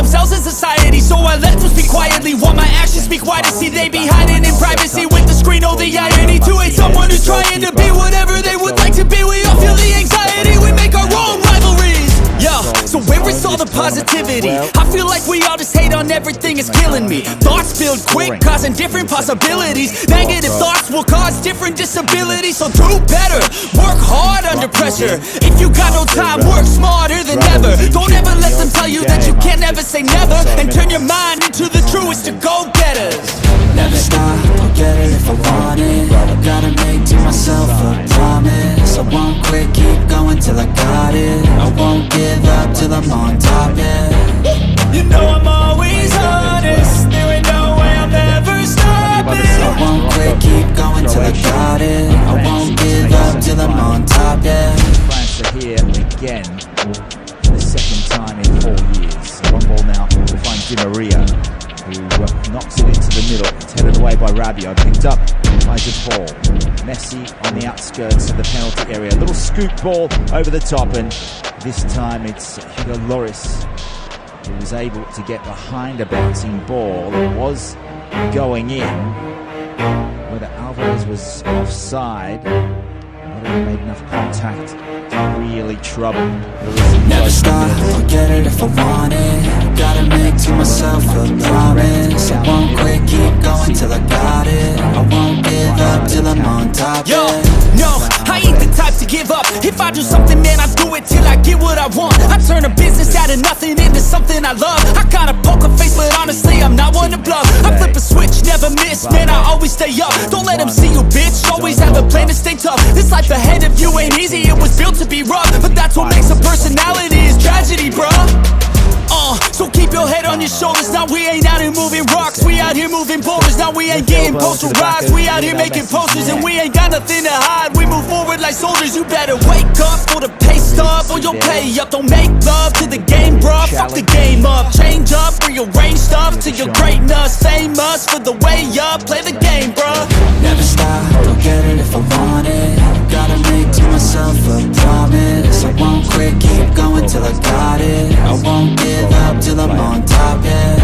themselves in society, so I let them speak quietly while my actions speak wider. See, they be hiding in privacy with the screen. Oh, the irony to hate someone who's trying to be whatever they would like to be. We all feel the anxiety, we make our own rivalries. Yeah, so where is all the positivity? I feel like we all just hate on everything, it's killing me. Thoughts build quick, causing different possibilities. Negative thoughts will cause different disabilities. So do better, work hard under pressure. If you got no time, work smarter than ever. Don't ever let them tell you that you can't never say never, and turn your mind into the truest to go-getters. Never stop, I'll get it if I want it. I gotta make to myself a promise. I won't quit, keep going till I got it. I won't give up till I'm on top, yeah. You know I'm always honest, there ain't no way I'm ever stopping. I won't quit, keep going till I got it. I won't give up till I'm on top, yeah. France are here again for the second time in 4 years. Long ball now to find Di Maria, who knocks it into the middle. It's headed away by Rabiot, picked up by Paul. Messi on the outskirts of the penalty area. A little scoop ball over the top, and this time it's Hugo Lloris who was able to get behind a bouncing ball that was going in. Whether Alvarez was offside, whether he made enough contact to really trouble. Never stop, I'll get it if I want it. Gotta make to myself a promise. I won't quit, keep going till I got it. I won't give up till I'm on top, Yo, yeah. no, I ain't the type to give up. If I do something, man, I do it till I get what I want. I turn a business out of nothing into something I love. I got a poker face, but honestly, I'm not one to bluff. I flip a switch, never miss, man, I always stay up. Don't let them see you, bitch, always have a plan to stay tough. This life ahead of you ain't easy, it was built to be rough. But that's what makes a personality, is tragedy, bruh. So keep your head on your shoulders. Now we ain't out here moving rocks, we out here moving boulders. Now we ain't getting posterized, we out here making posters. And we ain't got nothing to hide, we move forward like soldiers. You better wake up for the pay stub, or you'll pay up. Don't make love to the game, bruh, fuck the game up. Change up, rearrange stuff to your greatness. Famous for the way up, play the game, bruh. Never stop, I'll get it if I want it. Gotta make to myself a promise. I won't quit, keep going till I got it. I won't give up till I'm on top, yeah.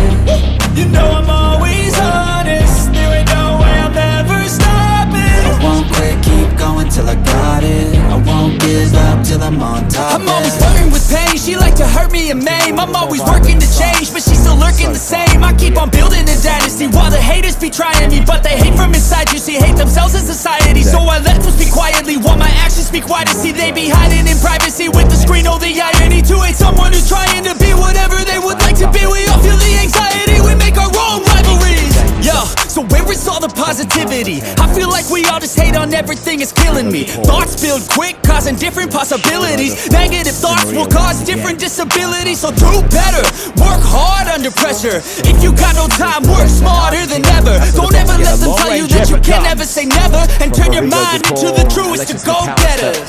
You know I'm always honest, there ain't no way I'm ever stopping. I won't quit, keep going till I got it. I won't give up till I'm on top, I'm always flirting with pain, she like to hurt me and maim. I'm always working to change, but she's still lurking the same. I keep on building a dynasty while the haters be trying me, but they hate from inside. You see, hate themselves in society, so I let them speak quietly while my actions speak wider. See, they be hiding in privacy with the screen. Oh, the irony to hate someone who's trying to be whatever they would like to be. We all feel the anxiety, we make our own rivalries. Yeah, so where is all the positivity? I feel like we all just hate on everything, it's killing me. Thoughts build quick, causing different possibilities. Negative thoughts will cause different disabilities. So do better, work hard under pressure. If you got no time, work smarter than ever. Don't ever let them tell you that you can never say never, and turn your mind into the truest to go-getters.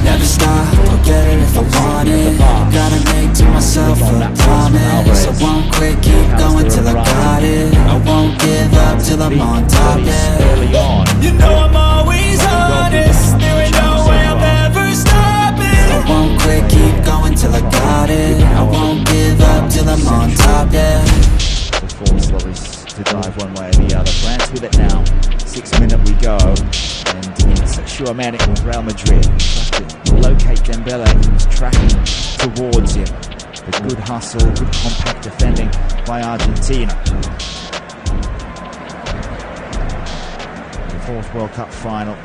Never stop, I'll get it if I want it. Gotta make to myself a promise. I won't quit, keep going till I got it. I won't give up till I'm on top, yeah. You know I'm always honest, there ain't no way I'm ever stopping. I won't quit, keep going till I got it. I won't give up till I'm on top, yeah. The force Lloris to dive one way or the other. France with it now. 6 minutes we go, and it's Chouamani with Real Madrid. To locate Dembele, who's tracking towards him. But good hustle, good compact defending by Argentina. The fourth World Cup final.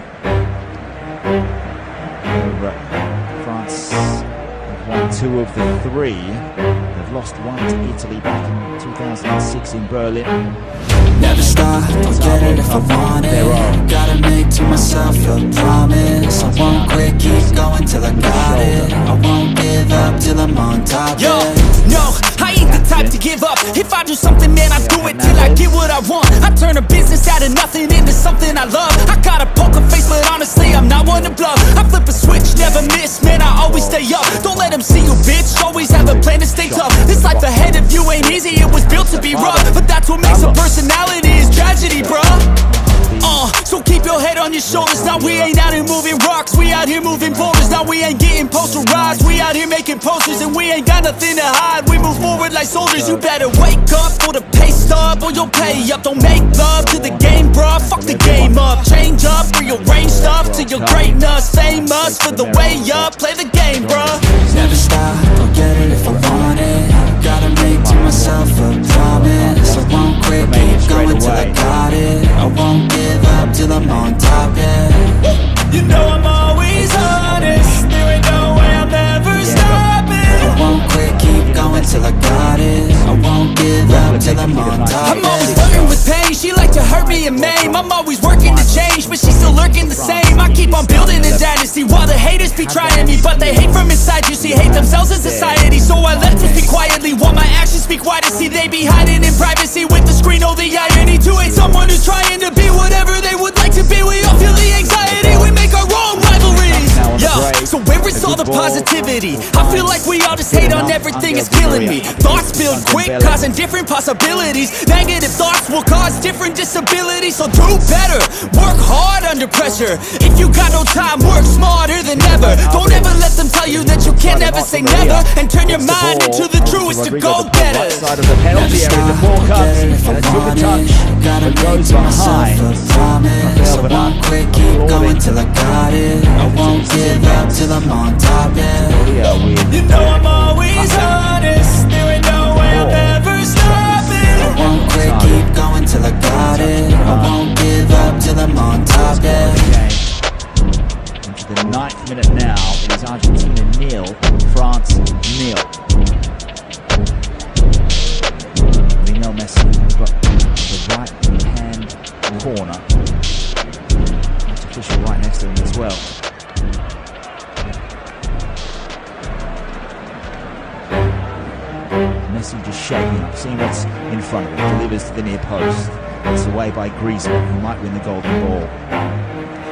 France have won 2 of the 3. They've lost 1 to Italy back in 2006 in Berlin. Never stop, I'll get it if I want it. Gotta make to myself a promise. I won't quit, keep going till I got it. I won't give up till I'm on top, Yo, yeah. no, I ain't the type to give up. If I do something, man, I do it till I get what I want. I turn a business out of nothing into something I love. I got a poker face, but honestly, I'm not one to bluff. I flip a switch, never miss, man, I always stay up. Don't let them see you, bitch, always have a plan to stay tough. This life ahead of you ain't easy, it was built to be rough. But that's what makes a personality, is tragedy, bruh. So keep your head on your shoulders. Now we ain't out here moving rocks, we out here moving boulders. Now we ain't getting posterized, we out here making posters. And we ain't got nothing to hide, we move forward like soldiers. You better wake up for the pay stub, or you'll pay up. Don't make love to the game, bruh, fuck the game up. Change up, rearrange stuff to your greatness. Famous for the way up, play the game, bruh. Never stop, I'll get it if I want it. Gotta make to myself a promise. I won't quit, keep going till I got it. I won't give up till I'm on top, yeah. You know I'm always honest, there ain't no way I'm ever stopping. I won't quit, keep going till I got it. I won't give up till I'm on top, I'm always yeah. flirting with pain, she like to hurt me and maim. I'm always working to change, but she's still lurking the same. I keep on building a dynasty while the haters be trying me. But they hate from inside, you see, hate themselves in society. So I let them speak quietly while my actions speak wider. See, they be hiding in privacy with the screen, oh the irony. To hate someone who's trying to be whatever they would like to be. We all feel the anxiety, we make our own rivalries. Yeah, so where is all the positivity? I feel like we all just hate on everything, it's killing me. Thoughts build quick, causing different possibilities. Negative thoughts will cause different disabilities. So do better, work hard under pressure. If you got no time, work smarter than ever. Don't ever let them tell you that you can never say never. And turn your mind into the truest to go-getters. Side of the penalty area, the ball comes, and it's with a touch, Gotta but make goes to myself behind. a promise. I won't quit, keep going till I got it. I won't give up till I'm on top, yeah. You know I'm always honest, there ain't no way I'm ever stopping. I won't quit, keep going till I got it. I won't give up till I'm on top, yeah. Into the 9th minute now, it is Argentina 0, France 0. Lionel Messi has got the right-hand corner. Match official right next to him as well. Messi just shaking up, seeing what's in front of him. Delivers to the near post. It's away by Griezmann, who might win the golden ball.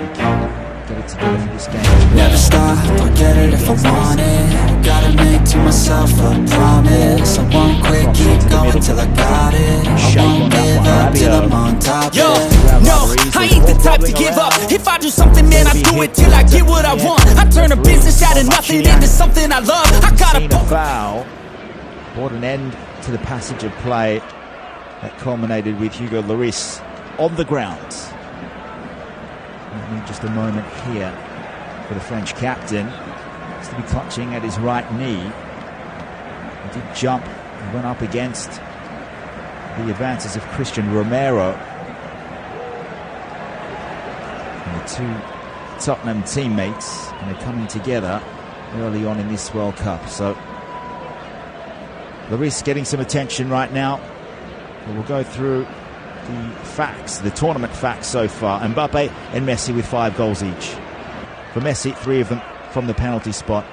He can get it together for this game as well. Never stop, I'll get it if I want it. Gotta make to myself a promise. I won't quit, keep going till I got it. I won't give up till I'm on top, Yo, yeah. no, I ain't the type to give up. If I do something, man, I do it till I get what I want. I turn a business out of nothing into something I love. I gotta foul brought an end to the passage of play that culminated with Hugo Lloris on the ground. We need just a moment here for the French captain. He's to be clutching at his right knee. He did jump and went up against the advances of Christian Romero. And the two Tottenham teammates, and they're coming together early on in this World Cup. So Lloris getting some attention right now. We'll go through the facts, the tournament facts so far. Mbappe and Messi with 5 goals each. For Messi, 3 of them from the penalty spot.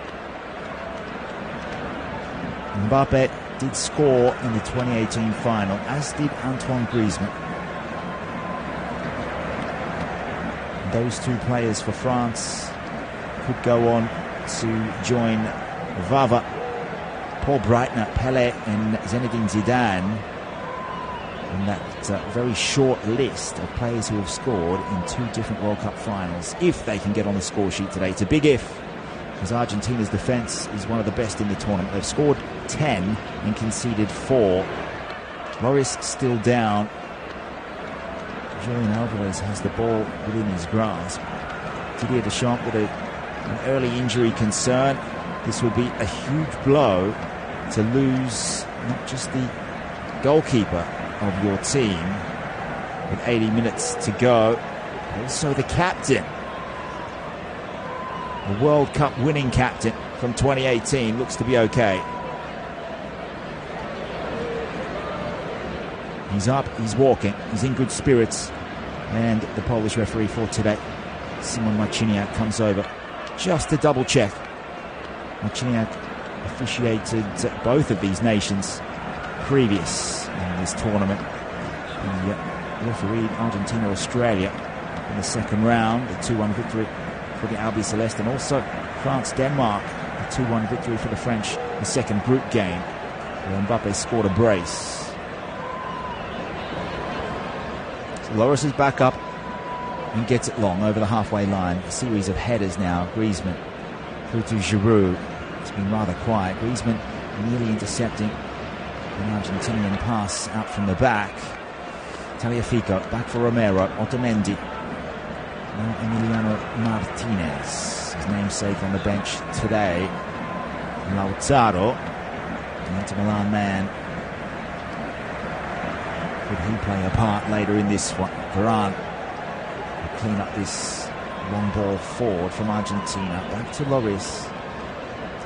Mbappe did score in the 2018 final, as did Antoine Griezmann. And those 2 players for France could go on to join Vava, Paul Breitner, Pelé and Zinedine Zidane in that very short list of players who have scored in 2 different World Cup finals, if they can get on the score sheet today. It's a big if, because Argentina's defence is one of the best in the tournament. They've scored 10 and conceded 4. Lloris still down. Julian Alvarez has the ball within his grasp. Didier Deschamps with an early injury concern. This would be a huge blow to lose not just the goalkeeper of your team with 80 minutes to go, but also the captain. The World Cup winning captain from 2018 looks to be okay. He's up, he's walking, he's in good spirits, and the Polish referee for today, Simon Marciniak, comes over just to double check. Marciniak officiated both of these nations previous in this tournament. He refereed Argentina-Australia in the second round, the 2-1 victory for the Albi Celeste, and also France-Denmark, a 2-1 victory for the French, the second group game, where Mbappe scored a brace. So Lloris is back up. and gets it long over the halfway line. A series of headers now. Griezmann through to Giroud. It's been rather quiet. Griezmann nearly intercepting an Argentinian pass out from the back. Tagliafico back for Romero. Otamendi. Now Emiliano Martinez, his namesake, on the bench today. Lautaro, the Inter Milan man. Could he play a part later in this one? Varane will clean up this long ball forward from Argentina. Back to Lloris.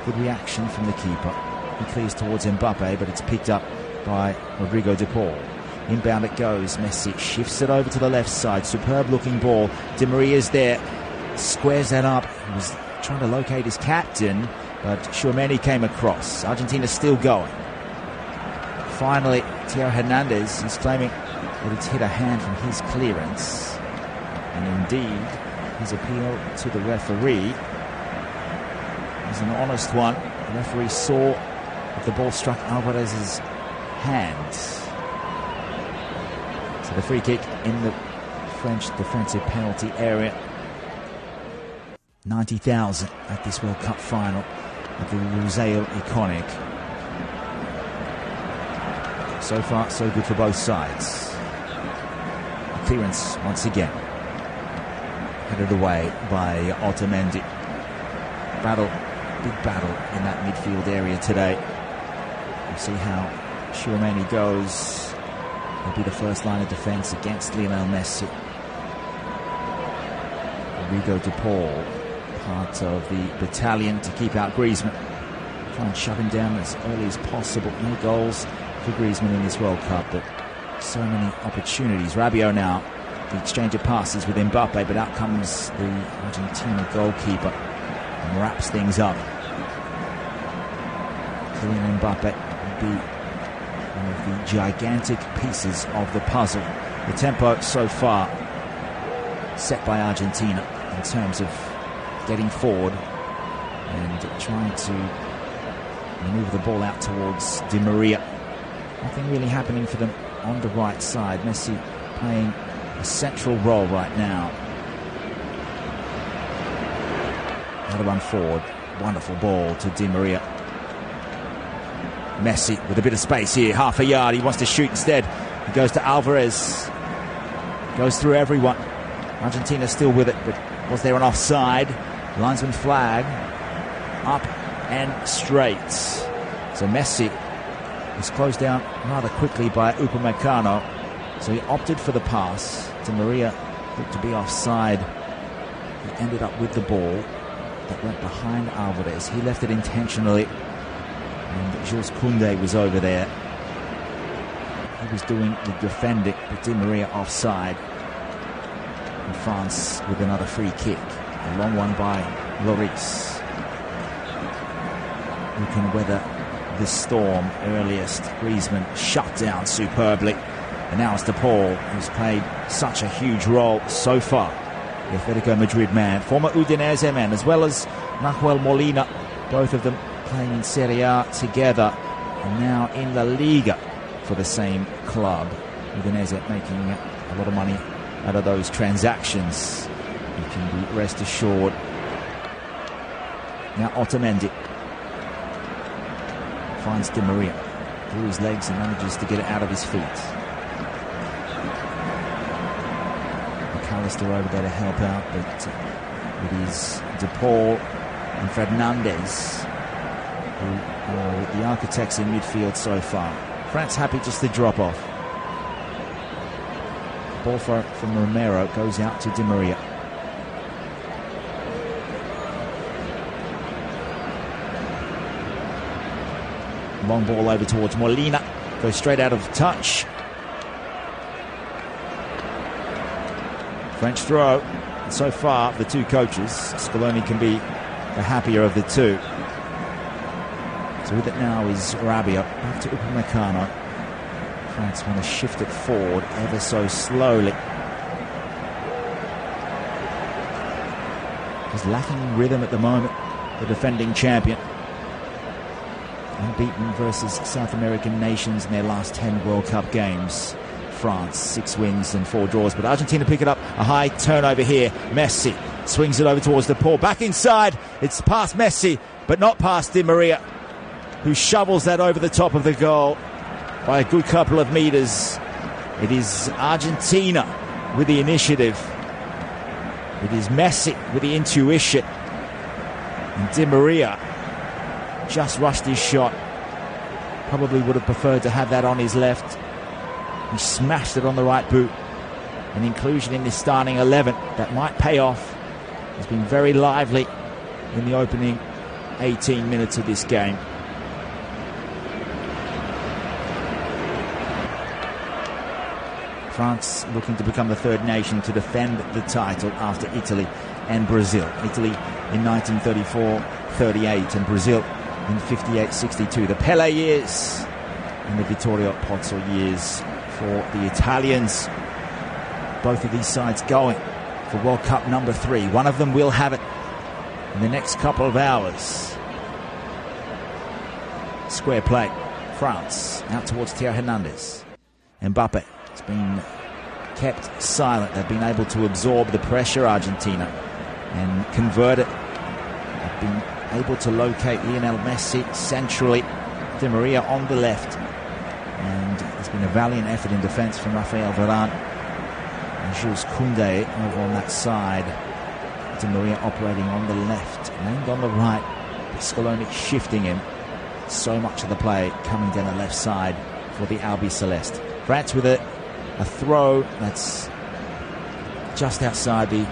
Good reaction from the keeper. He clears towards Mbappe, but it's picked up by Rodrigo de Paul. Inbound it goes. Messi shifts it over to the left side. Superb looking ball. Di Maria's there. Squares that up. He was trying to locate his captain, but Tchouaméni came across. Argentina still going. Finally, Theo Hernandez is claiming that it's hit a hand from his clearance. And indeed, his appeal to the referee is an honest one. The referee saw that the ball struck Alvarez's hand. So the free kick in the French defensive penalty area. 90,000 at this World Cup final at the Lusail Iconic. So far, so good for both sides. Clearance once again. Headed away by Otamendi. Battle, big battle in that midfield area today. We'll see how Tchouaméni goes. He'll be the first line of defence against Lionel Messi. Rodrigo de Paul, part of the battalion to keep out Griezmann. Try and shut him down as early as possible. No goals for Griezmann in this World Cup, but so many opportunities. Rabiot now, the exchange of passes with Mbappe, but out comes the Argentina goalkeeper and wraps things up. Kylian Mbappe will be one of the gigantic pieces of the puzzle. The tempo so far set by Argentina in terms of getting forward and trying to maneuver the ball out towards Di Maria. Nothing really happening for them on the right side. Messi playing a central role right now. Another run forward. Wonderful ball to Di Maria. Messi with a bit of space here. Half a yard. He wants to shoot instead. He goes to Alvarez. Goes through everyone. Argentina still with it, but was there an offside? Linesman flag. Up and straight. So Messi was closed down rather quickly by Upamecano. So he opted for the pass. Di Maria looked to be offside. He ended up with the ball that went behind Alvarez. He left it intentionally. And Jules Koundé was over there. He was doing the defending, but Di Maria offside. And France with another free kick. A long one by Lloris, who can weather the storm earliest. Griezmann shut down superbly. And now it's De Paul, who's played such a huge role so far. The Atletico Madrid man, former Udinese man, as well as Nahuel Molina, both of them playing in Serie A together, and now in La Liga for the same club. Udinese making a lot of money out of those transactions. You can be rest assured. Now Otamendi finds Di Maria through his legs and manages to get it out of his feet. McAllister over there to help out, but it is De Paul and Fernandez who are the architects in midfield so far. France happy just to drop off. The ball from Romero goes out to Di Maria. Long ball over towards Molina. Goes straight out of touch. French throw. And so far, the two coaches, Scaloni can be the happier of the two. So with it now is Rabiot. Back to Upamecano. France want to shift it forward ever so slowly. He's lacking in rhythm at the moment, the defending champion. Unbeaten versus South American nations in their last 10 World Cup games. France. 6 wins and 4 draws. But Argentina pick it up. A high turnover here. Messi swings it over towards De Paul. Back inside. It's past Messi, but not past Di Maria, who shovels that over the top of the goal by a good couple of meters. It is Argentina with the initiative. It is Messi with the intuition. And Di Maria just rushed his shot. Probably would have preferred to have that on his left. He smashed it on the right boot. An inclusion in this starting 11 that might pay off. He's been very lively in the opening 18 minutes of this game. France looking to become the third nation to defend the title after Italy and Brazil. Italy in 1934-38 and Brazil in 58-62. The Pele years and the Vittorio Pozzo years for the Italians. Both of these sides going for World Cup number 3. One of them will have it in the next couple of hours. Square play. France out towards Theo Hernandez. Mbappe has been kept silent. They've been able to absorb the pressure, Argentina, and convert it. They've been able to locate Lionel Messi centrally, Di Maria on the left. And there's been a valiant effort in defence from Rafael Varane and Jules Koundé over on that side. Di Maria operating on the left and on the right. Scaloni shifting him. So much of the play coming down the left side for the Albi Celeste. France with a throw that's just outside the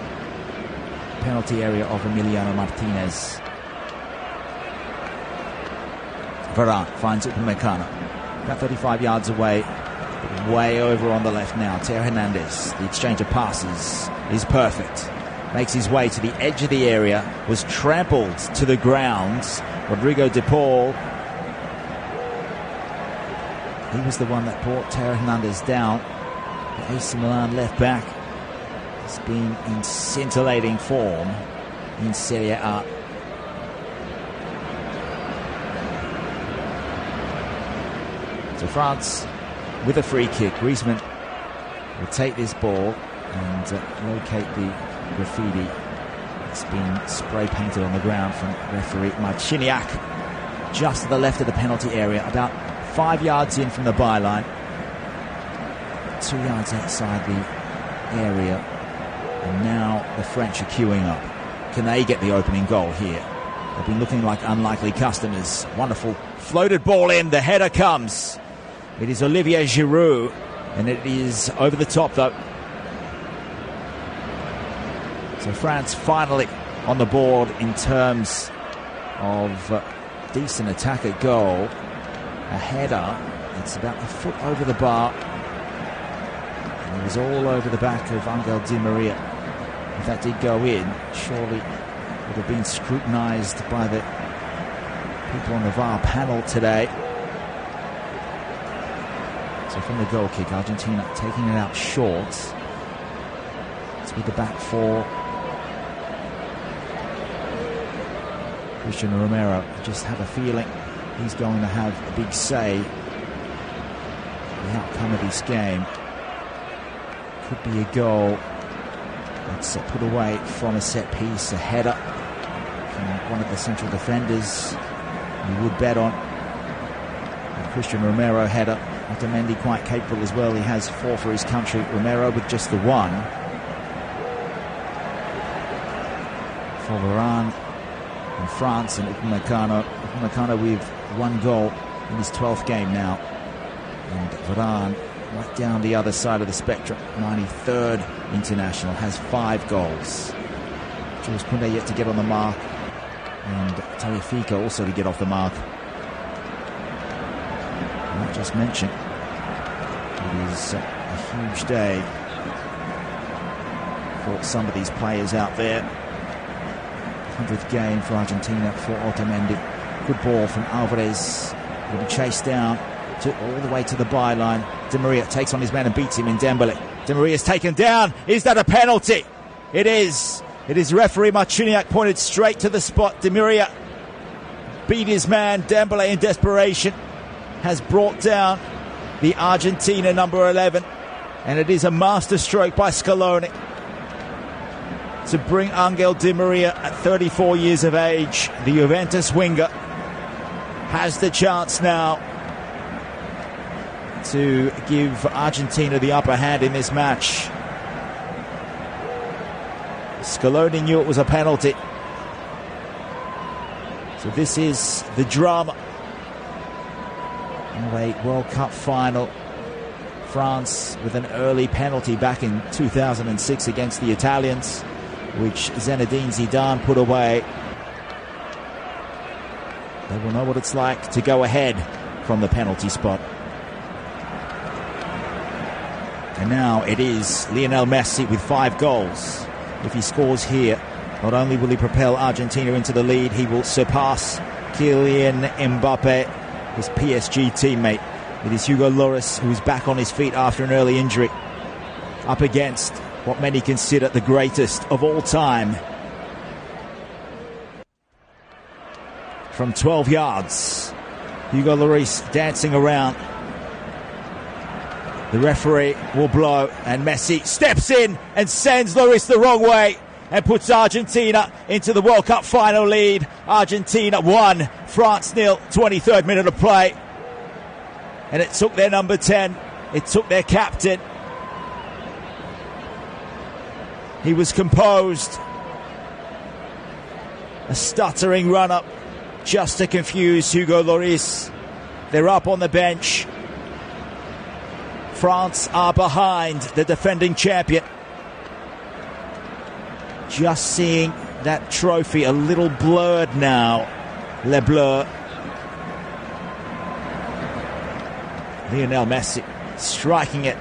penalty area of Emiliano Martinez. Varane finds it from Upamecano. About 35 yards away. Way over on the left now. Theo Hernandez. The exchange of passes is perfect. Makes his way to the edge of the area. Was trampled to the ground. Rodrigo De Paul. He was the one that brought Theo Hernandez down. The AC Milan left back has been in scintillating form in Serie A. So France with a free kick. Griezmann will take this ball and locate the graffiti that's been spray painted on the ground from referee Marciniak just to the left of the penalty area, about 5 yards in from the byline, 2 yards outside the area. And now the French are queuing up. Can they get the opening goal here? They've been looking like unlikely customers. Wonderful floated ball in. The header comes. It is Olivier Giroud, and it is over the top though. So France finally on the board in terms of decent attack at goal. A header, it's about a foot over the bar, and it was all over the back of Angel Di Maria. If that did go in, surely it would have been scrutinised by the people on the VAR panel today. So from the goal kick, Argentina taking it out short. It's with the back four. Christian Romero, I just have a feeling he's going to have a big say in the outcome of this game. Could be a goal that's put away from a set piece, a header from one of the central defenders you would bet on. And Christian Romero header. Otamendi quite capable as well. He has 4 for his country. Romero with just the 1. For Varane in France, and Upamecano with 1 goal in his 12th game now. And Varane right down the other side of the spectrum, 93rd international, has 5 goals. Jules Koundé yet to get on the mark, and Tagliafico also to get off the mark. And I just mentioned, it is a huge day for some of these players out there. 100th game for Argentina for Otamendi. Good ball from Alvarez. Will be chased down all the way to the byline. Di Maria takes on his man and beats him in Dembele. Di Maria's taken down. Is that a penalty? It is. It is referee Marciniak pointed straight to the spot. Di Maria beat his man. Dembele in desperation has brought down the Argentina number 11. And it is a masterstroke by Scaloni to bring Angel Di Maria at 34 years of age. The Juventus winger has the chance now to give Argentina the upper hand in this match. Scaloni knew it was a penalty. So this is the drama of a World Cup final. France with an early penalty back in 2006 against the Italians, which Zinedine Zidane put away. They will know what it's like to go ahead from the penalty spot. And now it is Lionel Messi with 5 goals. If he scores here, not only will he propel Argentina into the lead, he will surpass Kylian Mbappe, his PSG teammate. It is Hugo Lloris, who's back on his feet after an early injury, up against what many consider the greatest of all time. From 12 yards, Hugo Lloris dancing around. The referee will blow, and Messi steps in and sends Lloris the wrong way and puts Argentina into the World Cup final lead. Argentina 1, France 0, 23rd minute of play. And it took their number 10, it took their captain. He was composed. A stuttering run-up just to confuse Hugo Lloris. They're up on the bench. France are behind the defending champion. Just seeing that trophy a little blurred now. Les Bleus. Lionel Messi striking it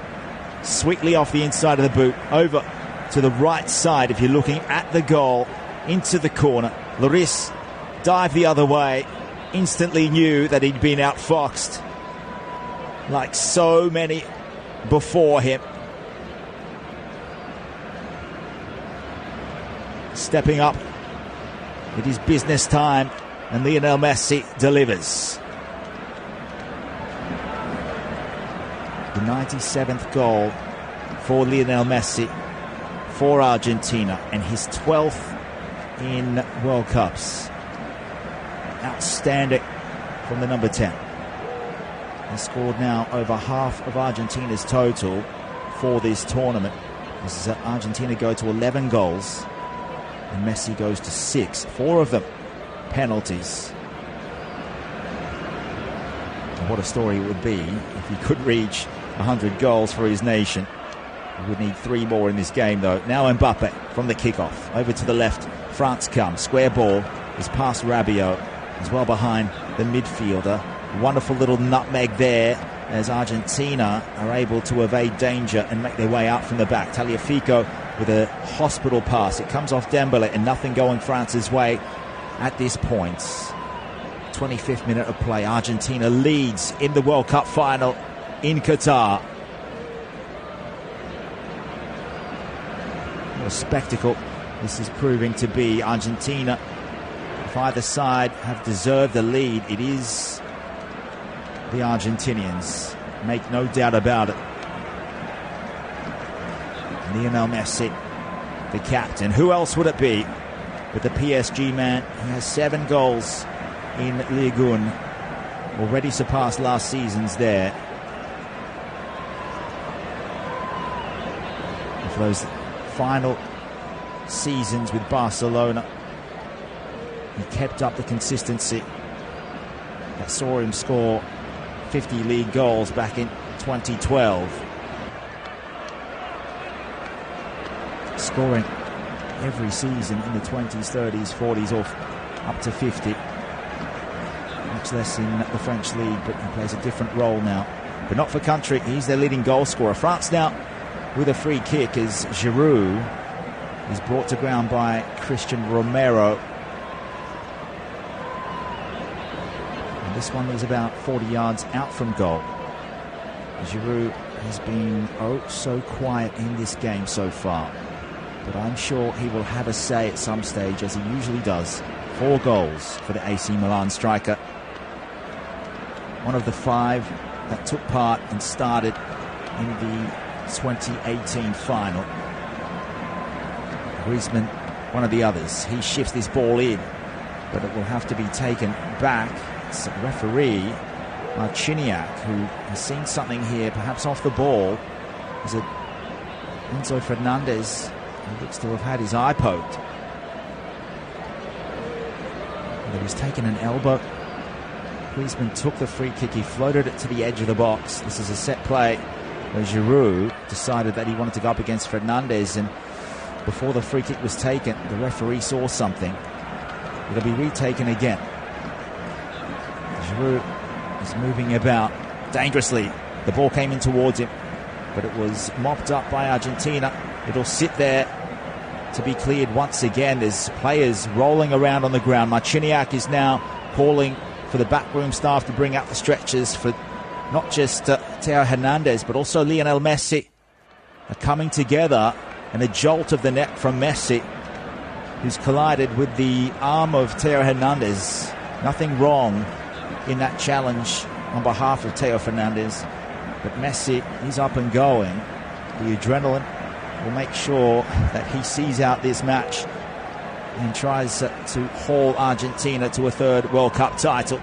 sweetly off the inside of the boot, over to the right side if you're looking at the goal, into the corner. Lloris dived the other way, instantly knew that he'd been outfoxed like so many before him. Stepping up, it is business time, and Lionel Messi delivers. The 97th goal for Lionel Messi for Argentina, and his 12th in World Cups. Outstanding from the number 10. He scored now over half of Argentina's total for this tournament. This is Argentina go to 11 goals, and Messi goes to 6. 4 of them penalties. And what a story it would be if he could reach 100 goals for his nation. He would need 3 more in this game, though. Now Mbappe from the kickoff. Over to the left, France comes. Square ball is past Rabiot. He's well behind the midfielder. Wonderful little nutmeg there as Argentina are able to evade danger and make their way out from the back. Tagliafico with a hospital pass. It comes off Dembele, and nothing going France's way at this point. 25th minute of play. Argentina leads in the World Cup final in Qatar. What a spectacle this is proving to be. Argentina, if either side have deserved the lead, it is the Argentinians. Make no doubt about it. Lionel Messi, the captain. Who else would it be but the PSG man? He has 7 goals in Ligue 1. Already surpassed last season's there. For those final seasons with Barcelona, he kept up the consistency that saw him score 50 league goals back in 2012. Scoring every season in the 20s, 30s, 40s, or up to 50. Much less in the French league, but he plays a different role now. But not for country, he's their leading goal scorer. France now with a free kick as Giroud is brought to ground by Christian Romero. And this one is about 40 yards out from goal. Giroud has been oh so quiet in this game so far, but I'm sure he will have a say at some stage, as he usually does. 4 goals for the AC Milan striker. One of the 5 that took part and started in the 2018 final. Griezmann, one of the others, he shifts this ball in, but it will have to be taken back. It's the referee, Marciniak, who has seen something here, perhaps off the ball. Is it Enzo Fernandez, who looks to have had his eye poked? But he's taken an elbow. Griezmann took the free kick, he floated it to the edge of the box. This is a set play where Giroud decided that he wanted to go up against Fernandez, and before the free kick was taken, the referee saw something. It'll be retaken again. Giroud is moving about dangerously. The ball came in towards him, but it was mopped up by Argentina. It'll sit there to be cleared once again. There's players rolling around on the ground. Marciniak is now calling for the backroom staff to bring out the stretchers for not just Theo Hernandez, but also Lionel Messi. Are coming together, and a jolt of the neck from Messi, who's collided with the arm of Theo Hernandez. Nothing wrong in that challenge on behalf of Theo Fernandez, but Messi, he's up and going. The adrenaline will make sure that he sees out this match and tries to haul Argentina to a third World Cup title.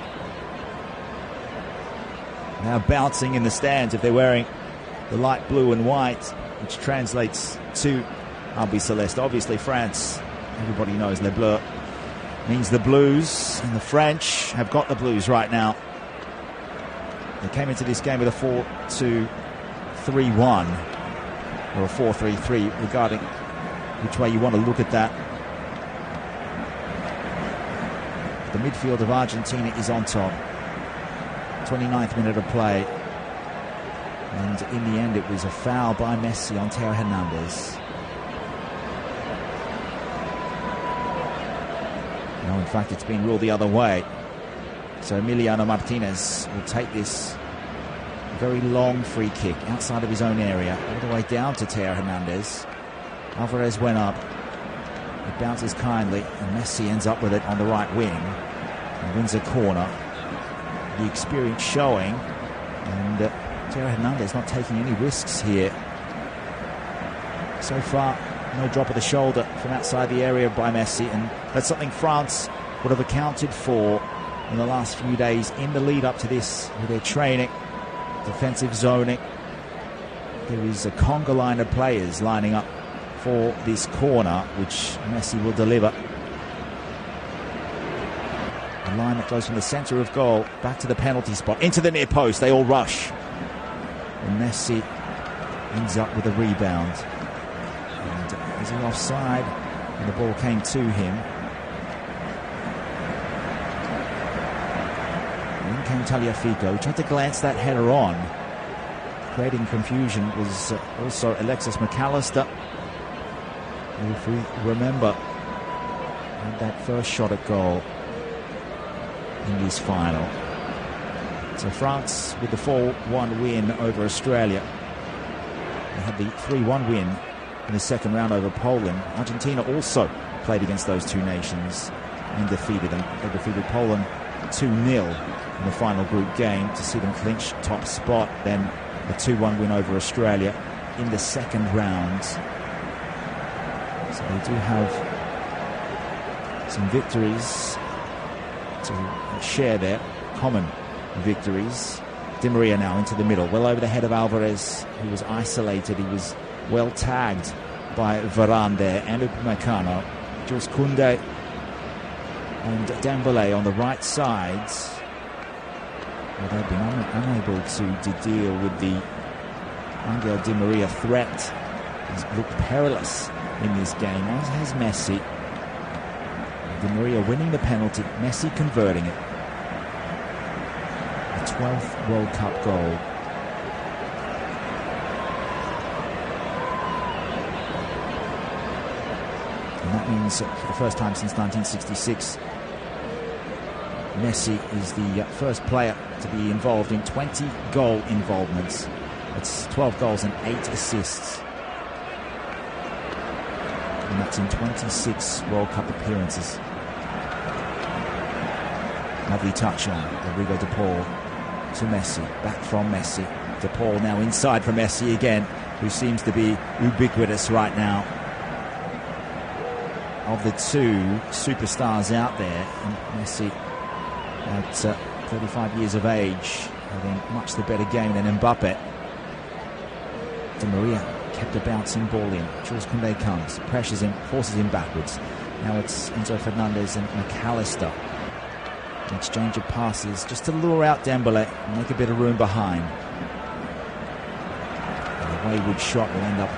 Now bouncing in the stands if they're wearing the light blue and white, which translates to Albiceleste. Obviously France, everybody knows Le Bleu means the Blues, and the French have got the Blues right now. They came into this game with a 4-2-3-1 or a 4-3-3, regarding which way you want to look at that. The midfield of Argentina is on top. 29th minute of play, and in the end it was a foul by Messi on Theo Hernandez. No, in fact it's been ruled the other way. So Emiliano Martinez will take this very long free kick outside of his own area, all the way down to Theo Hernandez. Alvarez went up, it bounces kindly, and Messi ends up with it on the right wing and wins a corner. The experience showing, and Theo Hernandez not taking any risks here. So far, no drop of the shoulder from outside the area by Messi, and that's something France would have accounted for in the last few days in the lead up to this with their training, defensive zoning. There is a conga line of players lining up for this corner, which Messi will deliver. A line that goes from the centre of goal back to the penalty spot, into the near post. They all rush, and Messi ends up with a rebound. And is he offside? And the ball came to him. In came Tagliafico, who tried to glance that header on. Creating confusion was also Alexis McAllister, who, if we remember, had that first shot at goal in this final. So France with the 4-1 win over Australia. They had the 3-1 win in the second round over Poland. Argentina also played against those two nations and defeated them. They defeated Poland 2-0 in the final group game to see them clinch top spot. Then a 2-1 win over Australia in the second round. So they do have some victories to share there, common victories. Di Maria now into the middle, well over the head of Alvarez, who was isolated. He was well tagged by Varane there, and Upamecano. Jules Koundé and Dembélé on the right sides. Well, they've been unable to deal with the Angel Di Maria threat. He's looked perilous in this game, as has Messi. Di Maria winning the penalty, Messi converting it. The 12th World Cup goal. And that means for the first time since 1966, Messi is the first player to be involved in 20 goal involvements. That's 12 goals and 8 assists. And that's in 26 World Cup appearances. Lovely touch on Rodrigo de Paul to Messi. Back from Messi. De Paul now inside from Messi again. who seems to be ubiquitous right now. Of the two superstars out there, Messi at 35 years of age, having much the better game than Mbappe. Di Maria kept a bouncing ball in. Jules Koundé comes, pressures him, forces him backwards. Now it's Enzo Fernandez and McAllister. An exchange of passes just to lure out Dembele and make a bit of room behind. And a wayward shot will end up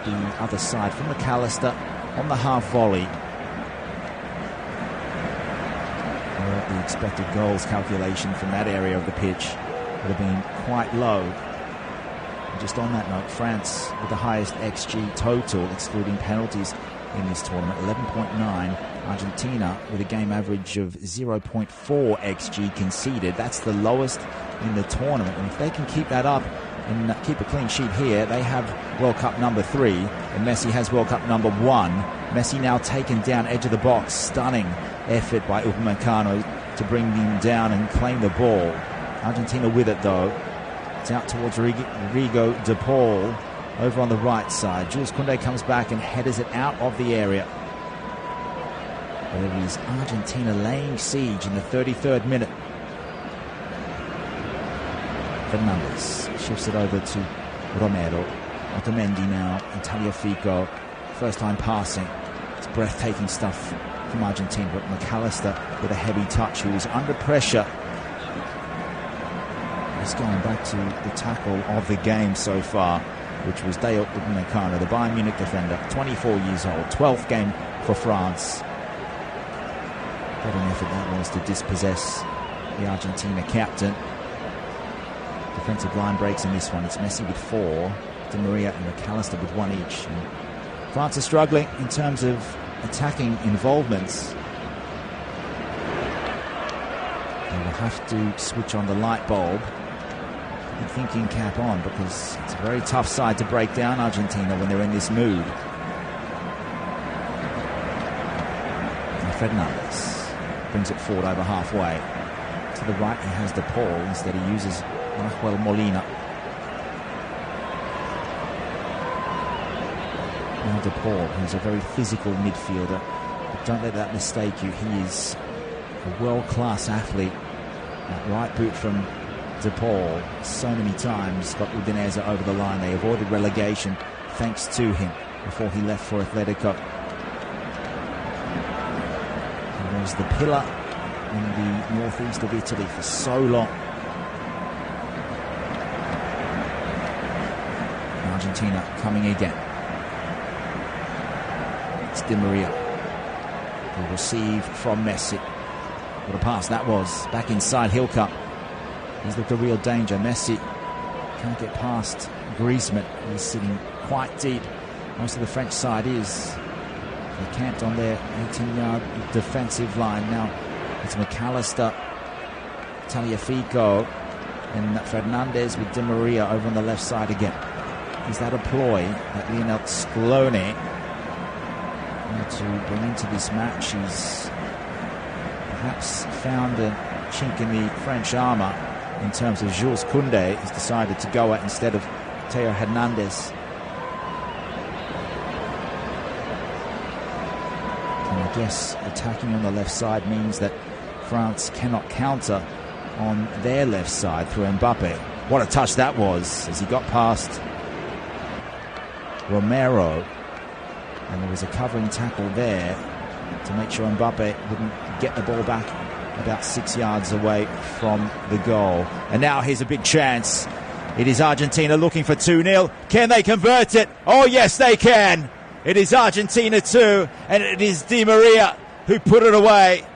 the other side from McAllister on the half volley. The expected goals calculation from that area of the pitch would have been quite low. And just on that note, France with the highest XG total, excluding penalties in this tournament, 11.9. Argentina with a game average of 0.4 XG conceded. That's the lowest in the tournament. And if they can keep that up and keep a clean sheet here, they have World Cup number 3, and Messi has World Cup number 1. Messi now taken down, edge of the box. Stunning effort by Upamecano to bring him down and claim the ball. Argentina with it though. It's out towards Rodrigo de Paul over on the right side. Jules Koundé comes back and headers it out of the area. There is Argentina laying siege in the 33rd minute. Fernandez shifts it over to Romero. Otamendi now, and Tagliafico. First time passing. It's breathtaking stuff from Argentina, but McAllister with a heavy touch, who is under pressure. He's going back to the tackle of the game so far, which was Dayot Upamecano, the Bayern Munich defender, 24 years old, 12th game for France. What an effort that was to dispossess the Argentina captain. Defensive line breaks in this one. It's Messi with 4, Di Maria and McAllister with 1 each. And France are struggling in terms of attacking involvements. They will have to switch on the light bulb and thinking cap on, because it's a very tough side to break down, Argentina, when they're in this mood. And Fernandez brings it forward over halfway. To the right he has De Paul. Instead he uses Nahuel Molina. Now De Paul, who's a very physical midfielder, but don't let that mistake you. He is a world-class athlete. That right boot from De Paul so many times got Udinese over the line. They avoided relegation thanks to him before he left for Atletico. He was the pillar in the northeast of Italy for so long. Argentina coming again. It's Di Maria who will receive from Messi. What a pass that was. Back inside, he'll come. He's looked a real danger. Messi can't get past Griezmann. He's sitting quite deep. Most of the French side is. They're camped on their 18-yard defensive line. Now it's McAllister, Tagliafico, and Fernandez with Di Maria over on the left side again. Is that a ploy that Lionel Scaloni to bring into this match? He's perhaps found a chink in the French armour in terms of Jules Koundé. He's decided to go at instead of Theo Hernandez. And I guess attacking on the left side means that France cannot counter on their left side through Mbappe. What a touch that was as he got past Romero, and there was a covering tackle there to make sure Mbappe wouldn't get the ball back about 6 yards away from the goal. And now here's a big chance. It is Argentina looking for 2-0. Can they convert it? Oh yes, they can. It is Argentina 2, and it is Di Maria who put it away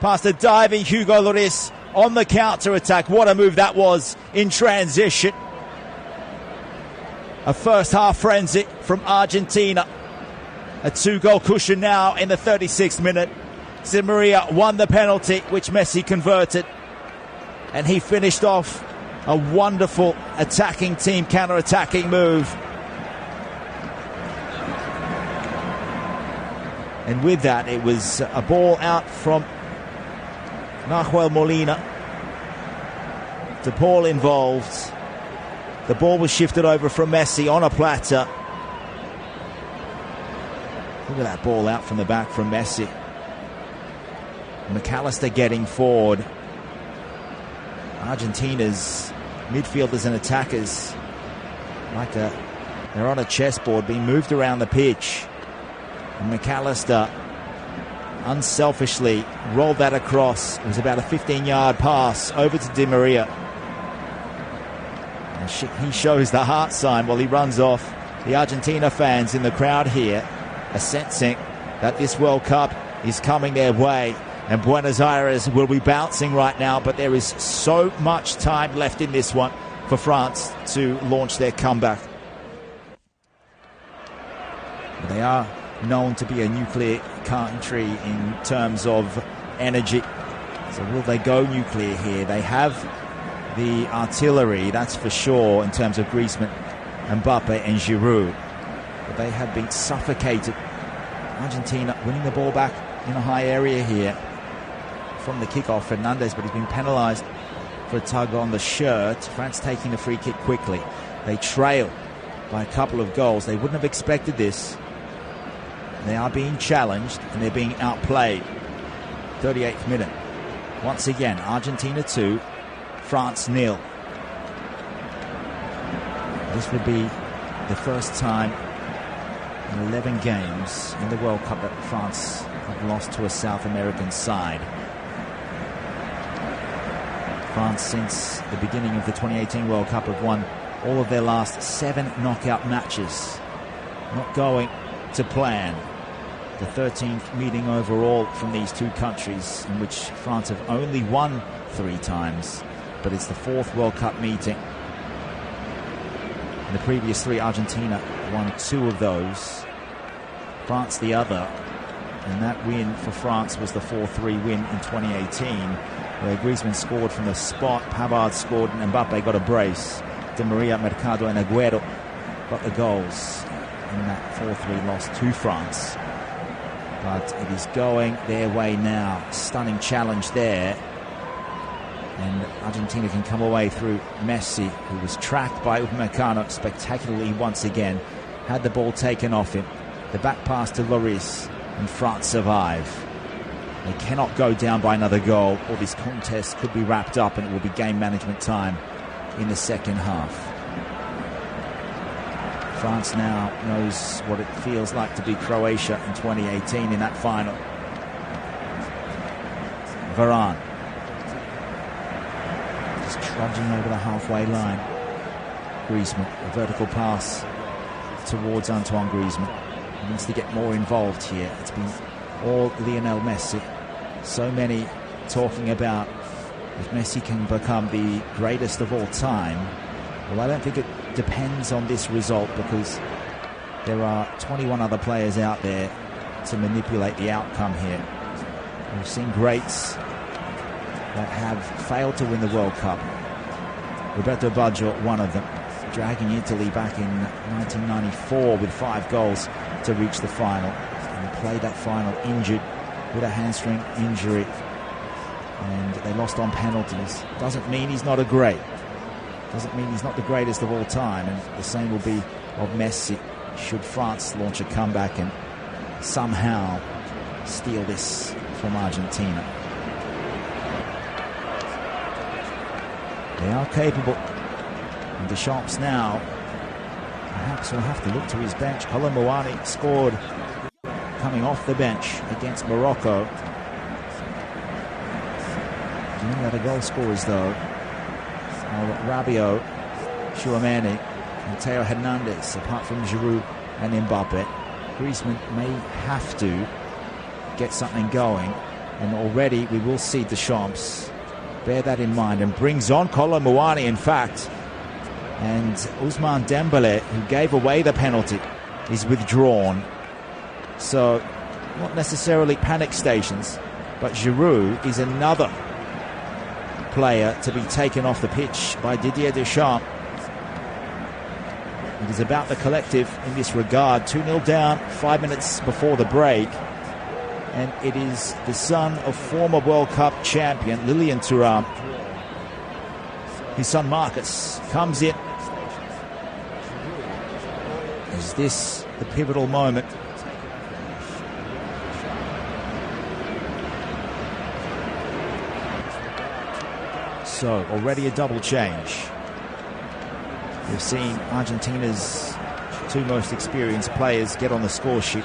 past a diving Hugo Lloris on the counter-attack. What a move that was in transition. A first half frenzy from Argentina. A 2-goal cushion now in the 36th minute. Di Maria won the penalty, which Messi converted. And he finished off a wonderful attacking team, counter-attacking move. And with that, it was a ball out from Nahuel Molina. De Paul involved. The ball was shifted over from Messi on a platter. Look at that ball out from the back from Messi. McAllister getting forward. Argentina's midfielders and attackers, they're on a chessboard being moved around the pitch. And McAllister unselfishly rolled that across. It was about a 15-yard pass over to Di Maria. And he shows the heart sign while he runs off. The Argentina fans in the crowd here are sensing that this World Cup is coming their way, and Buenos Aires will be bouncing right now, but there is so much time left in this one for France to launch their comeback. They are known to be a nuclear country in terms of energy. So will they go nuclear here? They have the artillery, that's for sure, in terms of Griezmann, Mbappe and Giroud. But they have been suffocated. Argentina winning the ball back in a high area here from the kickoff. Fernandez, but he's been penalised for a tug on the shirt. France taking the free kick quickly. They trail by a couple of goals. They wouldn't have expected this. They are being challenged and they're being outplayed. 38th minute. Once again, Argentina 2, France 0. This would be the first time in 11 games in the World Cup that France have lost to a South American side. France, since the beginning of the 2018 World Cup, have won all of their last 7 knockout matches. Not going to plan. The 13th meeting overall from these two countries, in which France have only won 3 times, but it's the 4th World Cup meeting. In the previous 3, Argentina won 2 of those, France the other, and that win for France was the 4-3 win in 2018, where Griezmann scored from the spot, Pavard scored, and Mbappe got a brace. Di Maria, Mercado and Agüero got the goals in that 4-3 loss to France. But it is going their way now. Stunning challenge there. And Argentina can come away through Messi, who was tracked by Upamecano spectacularly once again. Had the ball taken off him. The back pass to Lloris, and France survive. They cannot go down by another goal, or this contest could be wrapped up and it will be game management time in the second half. France now knows what it feels like to be Croatia in 2018 in that final. Varane just trudging over the halfway line. Griezmann, a vertical pass towards Antoine Griezmann. He needs to get more involved here. It's been all Lionel Messi. So many talking about if Messi can become the greatest of all time. Well, I don't think it depends on this result, because there are 21 other players out there to manipulate the outcome here. We've seen greats that have failed to win the World Cup. Roberto Baggio, one of them, dragging Italy back in 1994 with 5 goals to reach the final. And he played that final injured with a hamstring injury, and they lost on penalties. Doesn't mean he's not a great. Doesn't mean he's not the greatest of all time, and the same will be of Messi should France launch a comeback and somehow steal this from Argentina. They are capable, and Deschamps now perhaps will have to look to his bench. Kolo Muani scored coming off the bench against Morocco. None of the goal scorers though. Rabiot, Tchouaméni and Theo Hernandez, apart from Giroud and Mbappe. Griezmann may have to get something going, and already we will see Deschamps bear that in mind and brings on Kolo Muani, in fact. And Ousmane Dembélé, who gave away the penalty, is withdrawn. So not necessarily panic stations, but Giroud is another player to be taken off the pitch by Didier Deschamps. It is about the collective in this regard. 2-0 down 5 minutes before the break, and it is the son of former World Cup champion Lilian Thuram. His son Marcus comes in Is this the pivotal moment? So, already a double change. We've seen Argentina's two most experienced players get on the score sheet.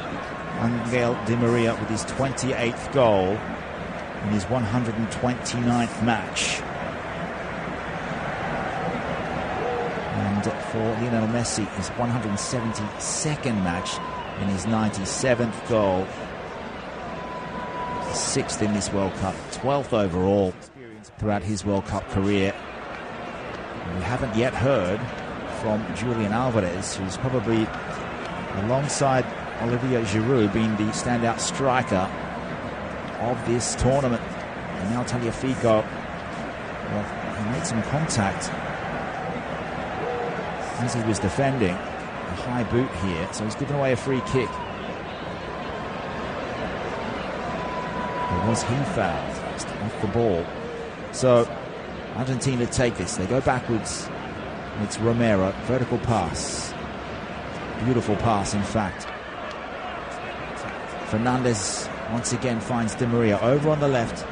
Angel Di Maria with his 28th goal in his 129th match. And for Lionel Messi, his 172nd match in his 97th goal. 6th in this World Cup, 12th overall throughout his World Cup career. And we haven't yet heard from Julian Alvarez, who's probably, alongside Olivier Giroud, being the standout striker of this tournament. And now Tagliafico, well, he made some contact as he was defending. A high boot here, so he's given away a free kick. Or was he fouled? Just off the ball. So Argentina take this. They go backwards. It's Romero, vertical pass. Beautiful pass, in fact. Fernandez once again finds Di Maria over on the left,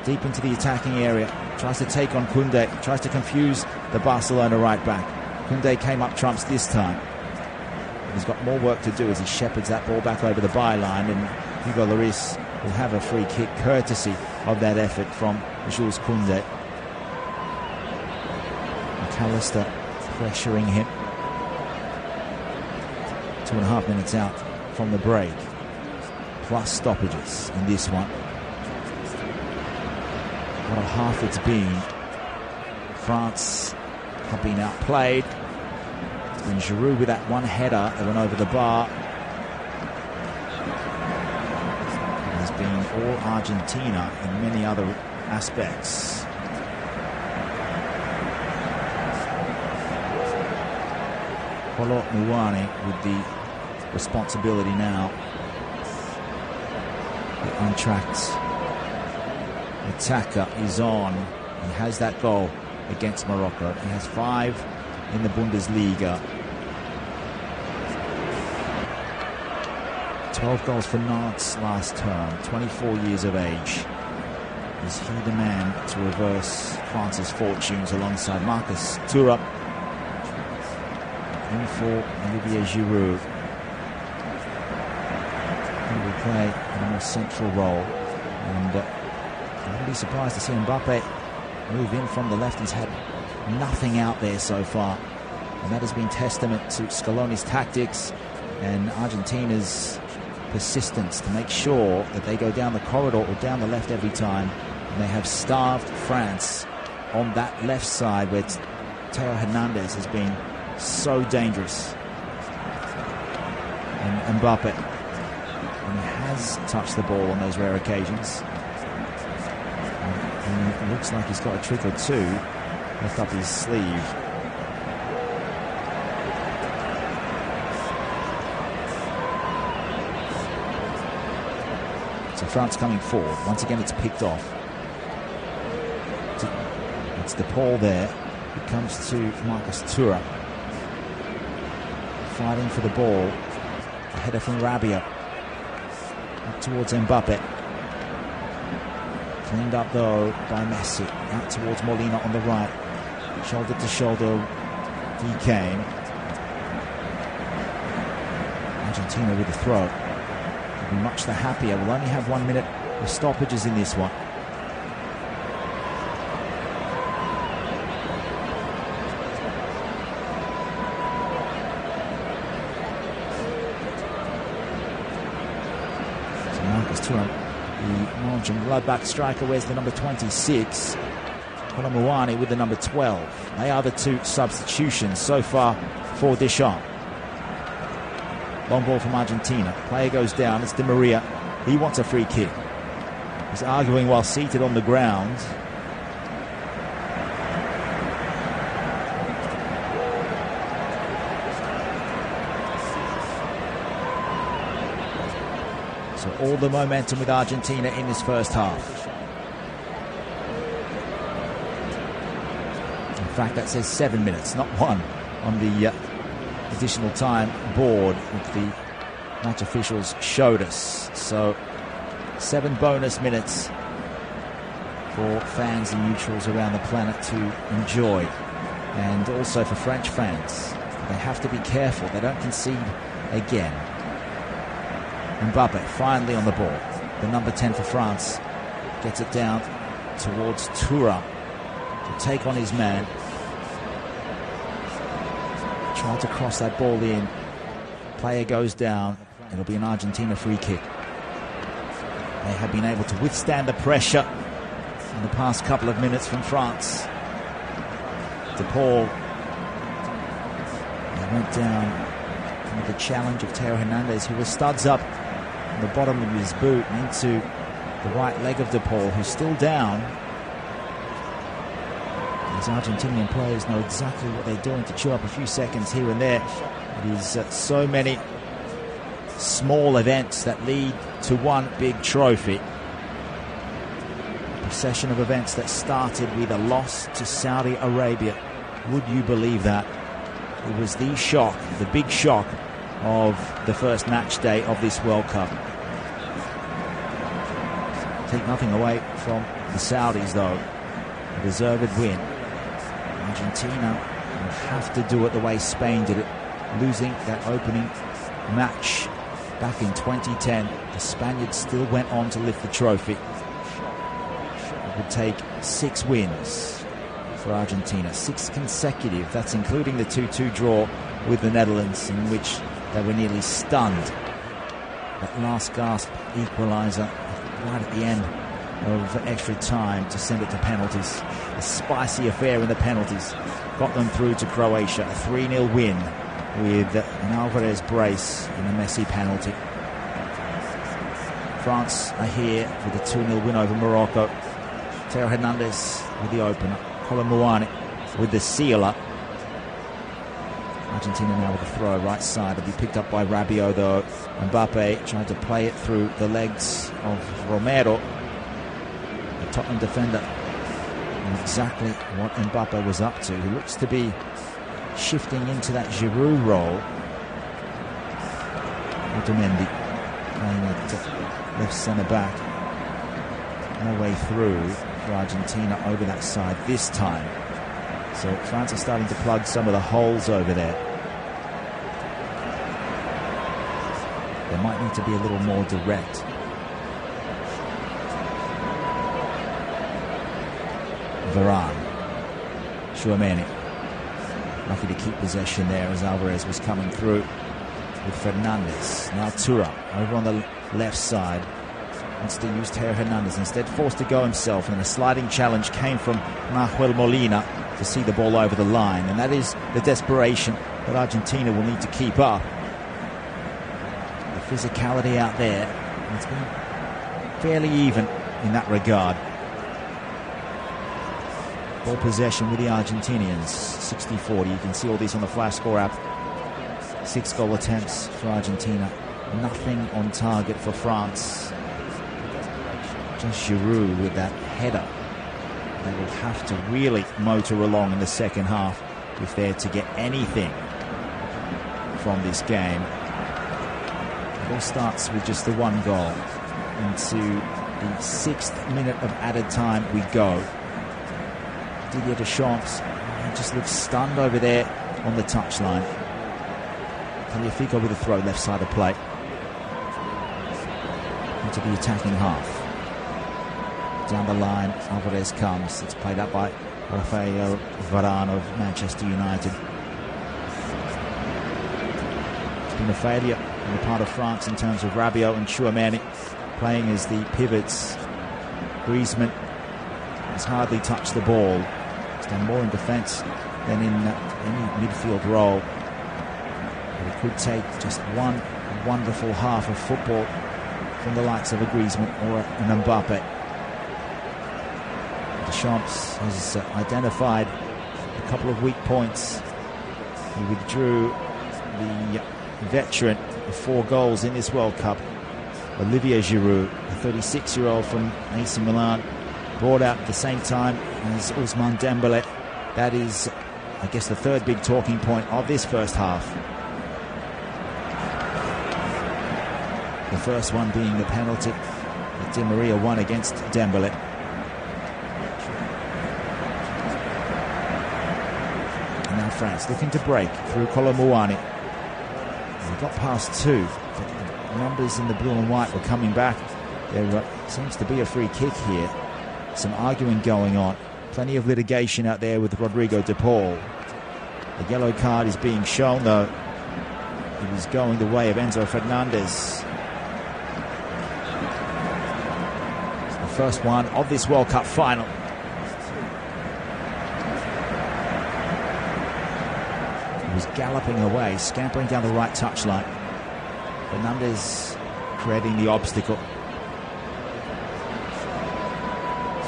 deep into the attacking area. Tries to take on Koundé, tries to confuse the Barcelona right back. Koundé came up trumps this time. He's got more work to do as he shepherds that ball back over the byline, and Hugo Lloris will have a free kick courtesy of that effort from Jules Koundé. McAllister pressuring him. 2.5 minutes out from the break, plus stoppages in this one. What a half it's been. France have been outplayed. It's been Giroud with that one header that went over the bar. It has been all Argentina in many other aspects. Kolo Muani with the responsibility now. The untracked attacker is on. He has that goal against Morocco. He has 5 in the Bundesliga. 12 goals for Nantes last term, 24 years of age. Is he the man to reverse France's fortunes alongside Marcus Thuram? In for Olivier Giroud. He will play in a more central role. And I wouldn't be surprised to see Mbappe move in from the left. He's had nothing out there so far, and that has been testament to Scaloni's tactics and Argentina's persistence to make sure that they go down the corridor or down the left every time. And they have starved France on that left side where Theo Hernandez has been so dangerous. And Mbappe, and he has touched the ball on those rare occasions. And it looks like he's got a trick or two left up his sleeve. So France coming forward. Once again, it's picked off. It's DePaul there. It comes to Marcus Thuram. Fighting for the ball. A header from Rabiot. Up towards Mbappe. Cleaned up though by Messi. Out towards Molina on the right. Shoulder to shoulder he came. Argentina with the throw. Will be much the happier. We'll only have 1 minute of stoppages in this one. So Marcus Thuram, the Mönchengladbach striker, wears the number 26. Kolo Muani with the number 12. They are the two substitutions so far for Deschamps. Long ball from Argentina. Player goes down. It's Di Maria. He wants a free kick. He's arguing while seated on the ground. So all the momentum with Argentina in this first half. In fact, that says 7 minutes, not 1 on the additional time board which the match officials showed us. So 7 bonus minutes for fans and neutrals around the planet to enjoy, and also for French fans. They have to be careful they don't concede again. Mbappe finally on the ball. The number 10 for France gets it down towards Thuram to take on his man. Tried to cross that ball in. Player goes down. It'll be an Argentina free kick. They have been able to withstand the pressure in the past couple of minutes from France. De Paul went down with the challenge of Theo Hernandez, who was studs up on the bottom of his boot into the right leg of De Paul, who's still down. These Argentinian players know exactly what they're doing to chew up a few seconds here and there. It is so many small events that lead to one big trophy. A procession of events that started with a loss to Saudi Arabia. Would you believe that? It was the shock, the big shock of the first match day of this World Cup. Take nothing away from the Saudis, though. A deserved win. Argentina will have to do it the way Spain did it, losing that opening match back in 2010. The Spaniards still went on to lift the trophy. It would take 6 wins for Argentina, 6 consecutive. That's including the 2-2 draw with the Netherlands, in which they were nearly stunned. That last gasp equaliser right at the end of extra time to send it to penalties. A spicy affair in the penalties got them through to Croatia. A 3-0 win with an Alvarez brace and a Messi penalty. France are here with a 2-0 win over Morocco. Theo Hernandez with the opener. Colomouani with the sealer. Argentina now with a throw right side. It'll be picked up by Rabiot, though. Mbappe tried to play it through the legs of Romero. The Tottenham defender knew exactly what Mbappe was up to. He looks to be shifting into that Giroud role. Otamendi playing at left centre back. No way through for Argentina over that side this time. So France are starting to plug some of the holes over there. They might need to be a little more direct. Varane. Tchouaméni. Lucky to keep possession there as Alvarez was coming through with Fernandes. Now Thuram over on the left side. Wants to use Theo Hernandez, instead forced to go himself, and a sliding challenge came from Nahuel Molina to see the ball over the line, and that is the desperation that Argentina will need to keep up. The physicality out there, it's been fairly even in that regard. Ball possession with the Argentinians, 60-40. You can see all these on the Flash Score app. 6 goal attempts for Argentina, nothing on target for France. Just Giroud with that header. They will have to really motor along in the second half if they're to get anything from this game. It all starts with just the 1 goal. Into the 6th minute of added time we go. Didier Deschamps, he just looks stunned over there on the touchline. Tagliafico with a throw left side of play into the attacking half. Down the line, Alvarez comes. It's played up by Rafael Varane of Manchester United. It's been a failure on the part of France in terms of Rabiot and Tchouaméni playing as the pivots. Griezmann has hardly touched the ball. He's done more in defence than in any midfield role. But it could take just one wonderful half of football from the likes of a Griezmann or an Mbappe. Deschamps has identified a couple of weak points. He withdrew the veteran of 4 goals in this World Cup, Olivier Giroud, the 36-year-old from AC Milan, brought out at the same time as Ousmane Dembélé. That is, I guess, the third big talking point of this first half. The first one being the penalty that Di Maria won against Dembele. And now France looking to break through Colomouani. They got past two, but the numbers in the blue and white were coming back. There seems to be a free kick here. Some arguing going on. Plenty of litigation out there with Rodrigo de Paul. The yellow card is being shown, though. It was going the way of Enzo Fernandez. The first one of this World Cup final. He was galloping away, scampering down the right touchline. Fernandez creating the obstacle.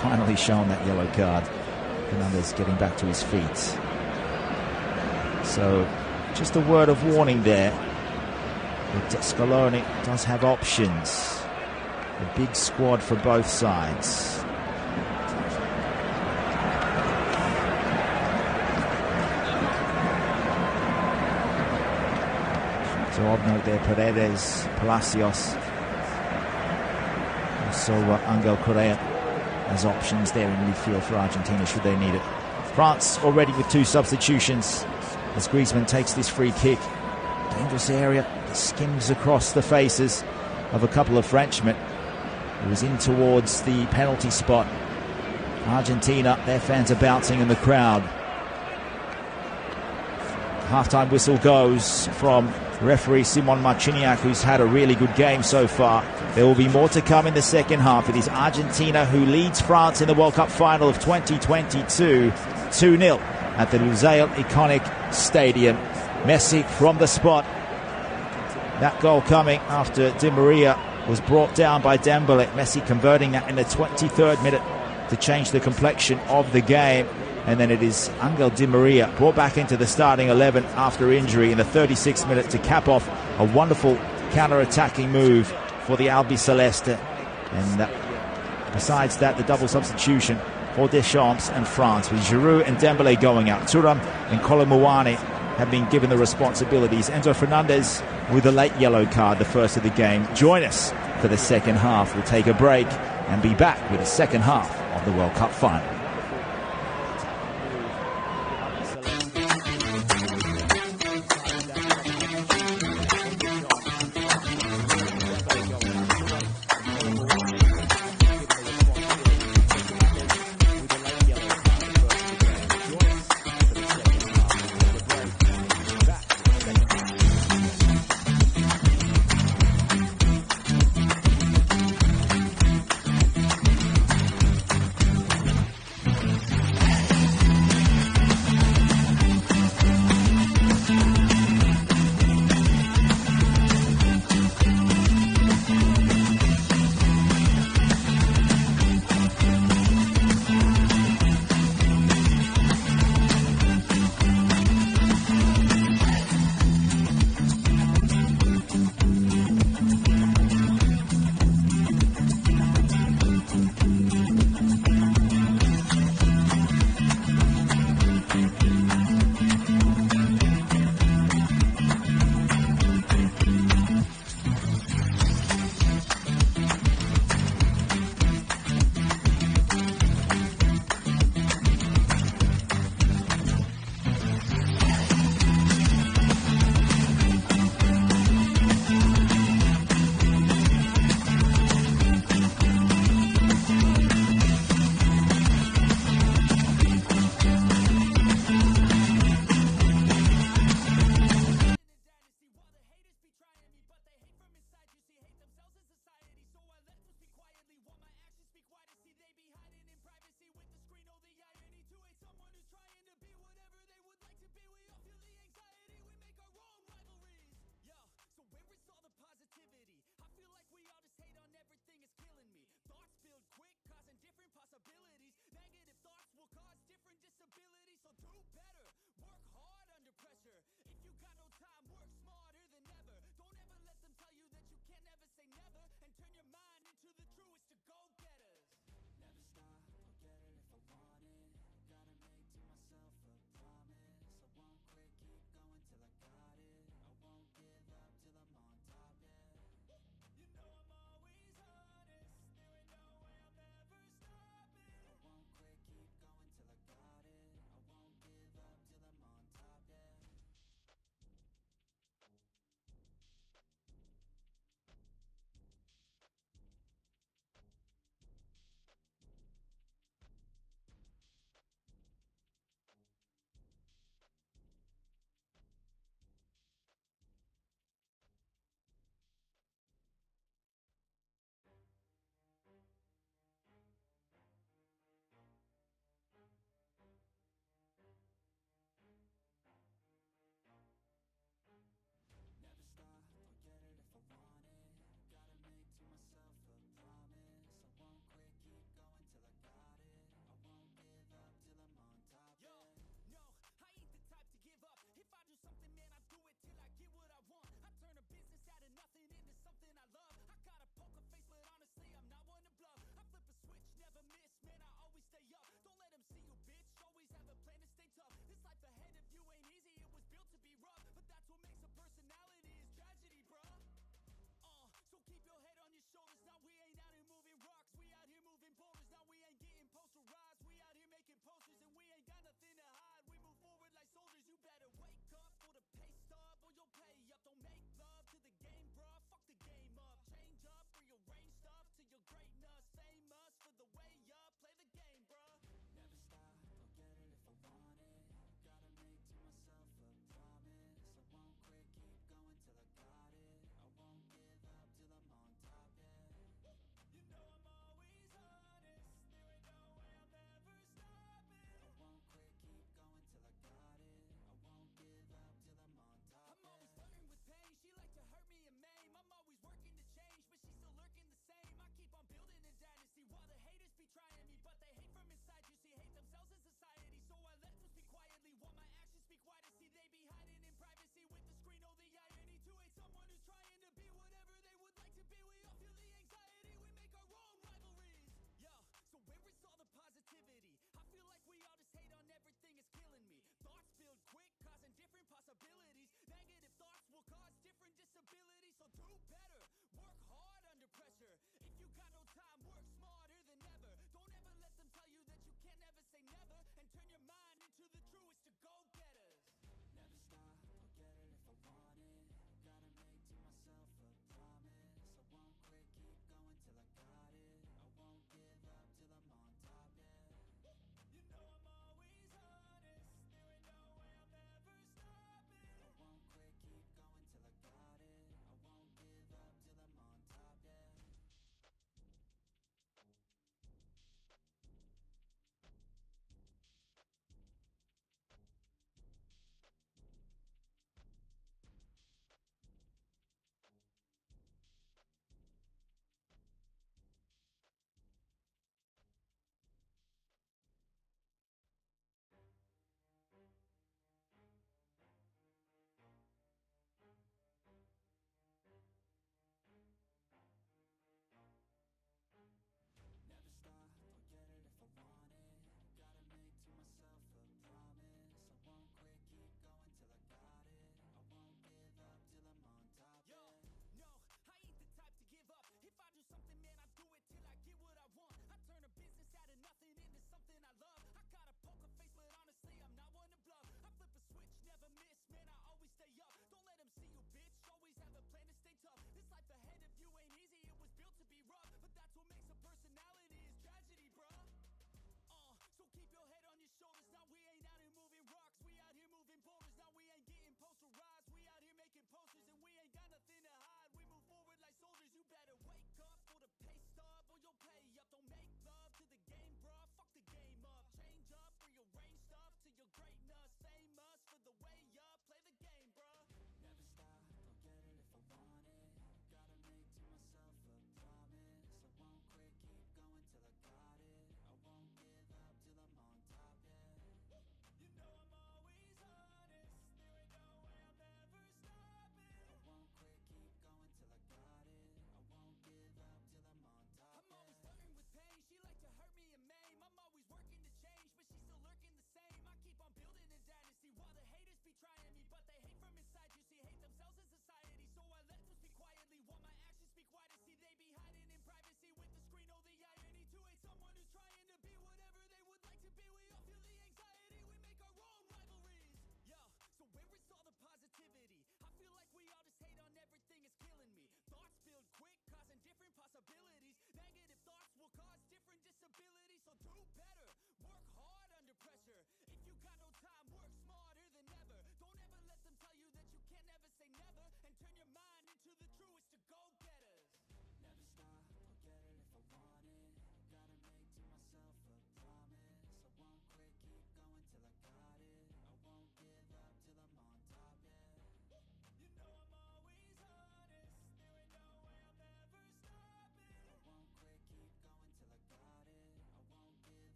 Finally shown that yellow card. Fernandez getting back to his feet. So, just a word of warning there. But Scaloni does have options. A big squad for both sides. So of note there, Paredes, Palacios, also Angel Correa as options there in midfield for Argentina should they need it. France already with two substitutions as Griezmann takes this free kick. Dangerous area, skims across the faces of a couple of Frenchmen. It was in towards the penalty spot. Argentina, their fans are bouncing in the crowd. Half-time whistle goes from referee Simon Marciniak, who's had a really good game so far. There will be more to come in the second half. It is Argentina who leads France in the World Cup final of 2022, 2-0 at the Lusail iconic stadium. Messi from the spot. That goal coming after Di Maria was brought down by Dembele. Messi converting that in the 23rd minute to change the complexion of the game. And then it is Angel Di Maria brought back into the starting 11 after injury in the 36th minute to cap off a wonderful counter-attacking move for the Albiceleste. And besides that, the double substitution for Deschamps and France, with Giroud and Dembele going out. Thuram and Colomouani have been given the responsibilities. Enzo Fernandez with a late yellow card, the first of the game. Join us for the second half. We'll take a break and be back with the second half of the World Cup final.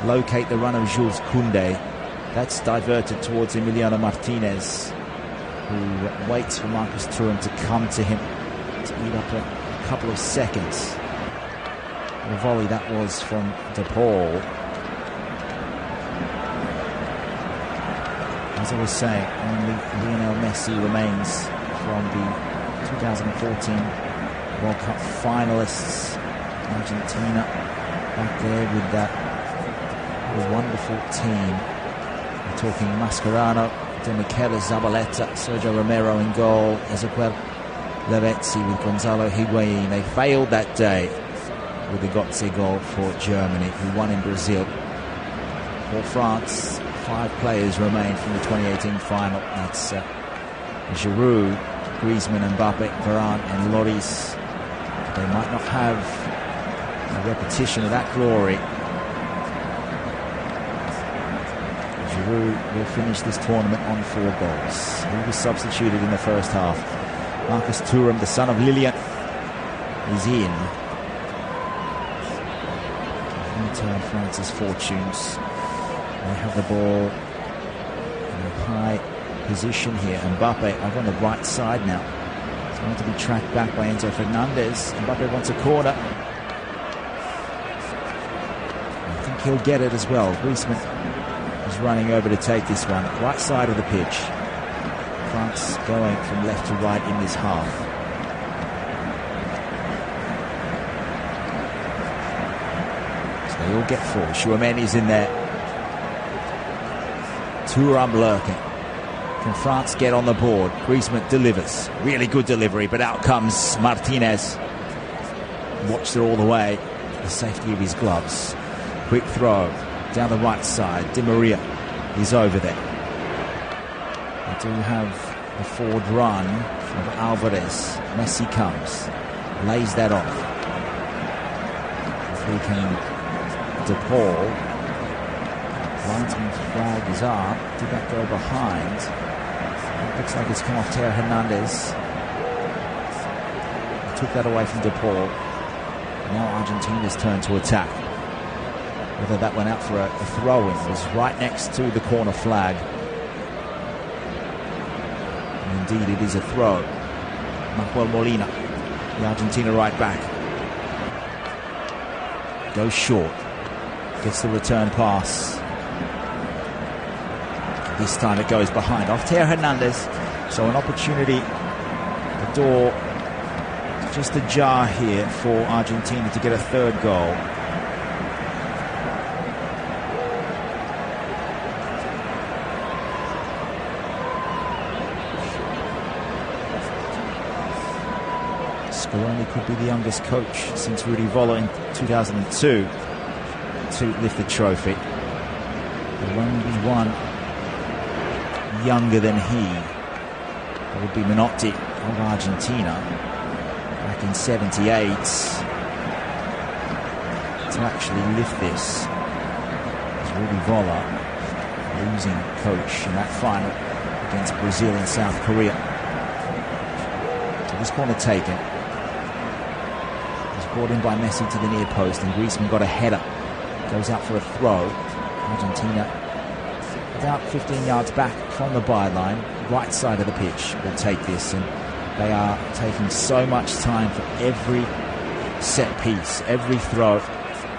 locate the run of Jules Koundé. That's diverted towards Emiliano Martinez, who waits for Marcus Thuram to come to him to eat up a couple of seconds. The volley that was from De Paul. As I was saying, only Lionel Messi remains from the 2014 World Cup finalists. Argentina back there with that wonderful team. We're talking Mascherano, De Michele, Zabaleta, Sergio Romero in goal, Ezequiel Lavezzi with Gonzalo Higuain. They failed that day with the Götze goal for Germany, who won in Brazil. For France, 5 players remain from the 2018 final. That's Giroud, Griezmann, Mbappe, Varane and Lloris. They might not have a repetition of that glory. Giroud will finish this tournament on 4 goals. He was substituted in the first half. Marcus Thuram, the son of Lilian, is in. He'll turn France's fortunes. They have the ball in a high position here. Mbappe over on the right side now. It's going to be tracked back by Enzo Fernandez. Mbappe wants a corner. I think he'll get it as well. Griezmann is running over to take this one. Right side of the pitch. France going from left to right in this half. So they all get full. Chouameni's in there. Thuram lurking. Can France get on the board? Griezmann delivers. Really good delivery, but out comes Martinez. Watched it all the way. The safety of his gloves. Quick throw down the right side. Di Maria is over there. They do have the forward run of Alvarez. Messi comes. Lays that off. Free came De Paul. Linesman's flag is up. Did that go behind? It looks like it's come off Teo Hernandez. He took that away from De Paul. Now Argentina's turn to attack. Whether that went out for a throw-in, it was right next to the corner flag. And indeed, it is a throw. Manuel Molina, the Argentina right back, goes short. Gets the return pass. This time it goes behind, off Teo Hernandez. So an opportunity, the door just ajar here for Argentina to get a 3rd goal. Scaloni could be the youngest coach since Rudi Völler in 2002 to lift the trophy. There will only be one younger than he. That would be Menotti of Argentina back in '78 to actually lift this. It's Rudi Völler, losing coach in that final against Brazil and South Korea. So this corner taken. It's brought in by Messi to the near post, and Griezmann got a header. Goes out for a throw. Argentina about 15 yards back from the byline, right side of the pitch, will take this, and they are taking so much time for every set piece, every throw.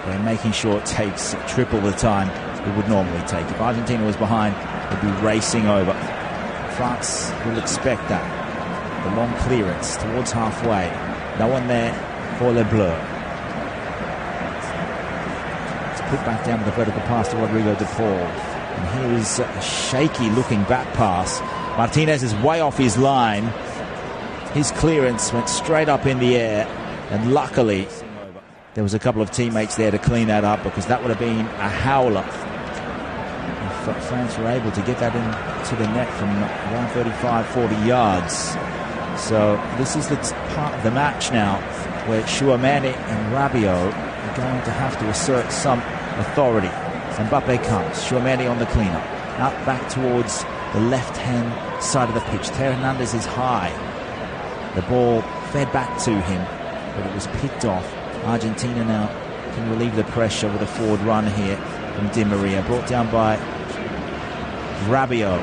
They're making sure it takes triple the time it would normally take. If Argentina was behind, they'd be racing over. France will expect that. The long clearance towards halfway. No one there for Le Bleu. It's put back down with the vertical pass to Rodrigo De Paul. And here is a shaky looking back pass. Martinez is way off his line. His clearance went straight up in the air, and luckily there was a couple of teammates there to clean that up, because that would have been a howler if France were able to get that into the net from around 35-40 yards. So this is the part of the match now where Chouameni and Rabiot are going to have to assert some authority. Mbappe comes, Chouameni on the cleanup, out back towards the left-hand side of the pitch. Teo Hernandez is high. The ball fed back to him, but it was picked off. Argentina now can relieve the pressure with a forward run here. from Di Maria. Brought down by Rabiot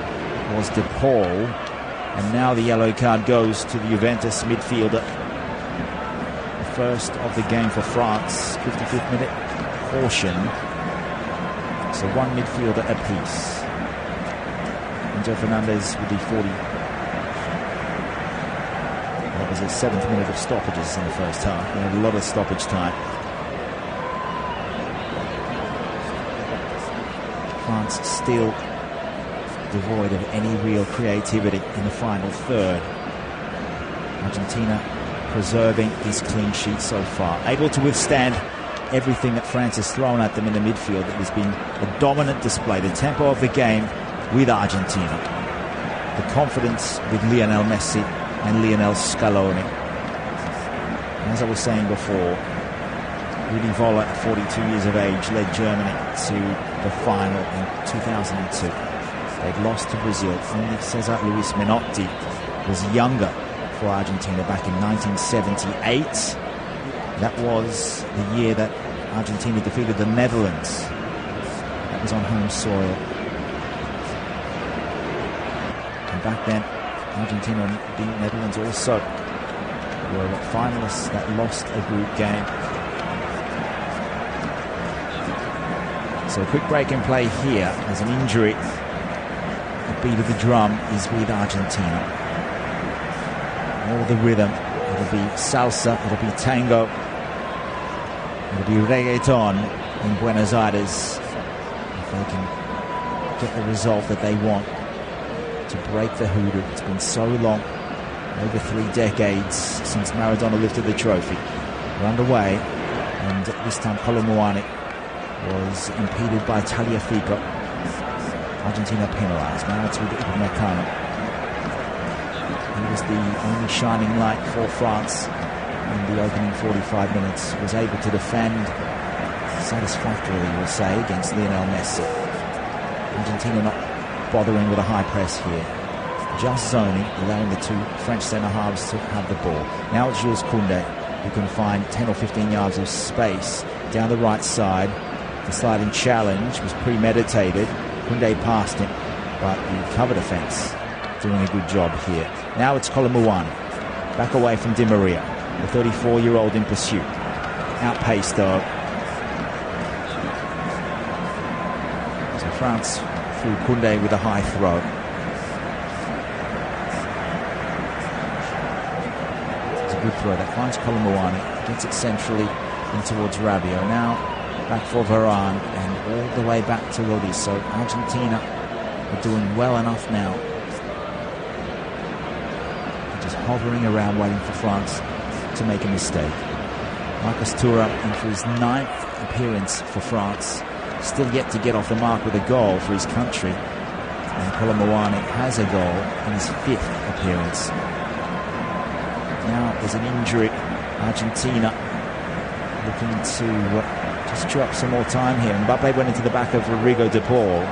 was De Paul. And now the yellow card goes to the Juventus midfielder. The first of the game for France. 55th minute caution. So one midfielder apiece. Enzo Fernandez with the 40. That was the 7th minute of stoppages in the first half. We had a lot of stoppage time. France still devoid of any real creativity in the final third. Argentina preserving his clean sheet so far, able to withstand everything that France has thrown at them in the midfield. It has been a dominant display, the tempo of the game with Argentina, the confidence with Lionel Messi and Lionel Scaloni. And as I was saying before, Rudi Völler at 42 years of age led Germany to the final in 2002. They'd lost to Brazil. Only Cesar Luis Menotti was younger for Argentina back in 1978. That was the year that Argentina defeated the Netherlands. That was on home soil. And back then, Argentina and the Netherlands also were finalists that lost a group game. So a quick break in play here as an injury. The beat of the drum is with Argentina. All the rhythm. It'll be salsa, it'll be tango, it'll be reggaeton in Buenos Aires. If they can get the result that they want to break the hoodoo. It's been so long, over 3 decades since Maradona lifted the trophy. We're underway, and this time Colomuani was impeded by Tagliafico. Argentina penalised. Now it's with Upamecano. He was the only shining light for France in the opening 45 minutes. Was able to defend satisfactorily, we'll say, against Lionel Messi. Argentina not bothering with a high press here. Just zoning, allowing the two French centre-halves to have the ball. Now it's Jules Koundé, who can find 10 or 15 yards of space down the right side. The sliding challenge was premeditated. Koundé passed him, but the cover defence doing a good job here. Now it's Colomuani, back away from Di Maria, the 34-year-old in pursuit. Outpaced though. So France through Koundé with a high throw. It's a good throw that finds Colomuani, gets it centrally in towards Rabiot. Now back for Varane and all the way back to Lloris. So Argentina are doing well enough now. They're just hovering around waiting for France to make a mistake. Marcus Thuram in for his 9th appearance for France. Still yet to get off the mark with a goal for his country. And Colomuani has a goal in his 5th appearance. Now there's an injury. Argentina looking to just chew up some more time here. Mbappe went into the back of Rodrigo De Paul.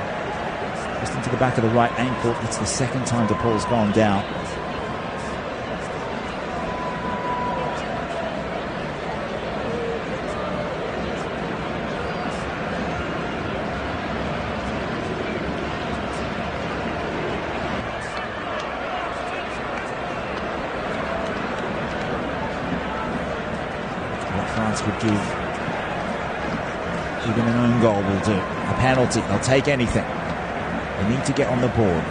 Just into the back of the right ankle. It's the second time De Paul's gone down. What France would give, even an own goal will do. A penalty, they'll take anything. They need to get on the board.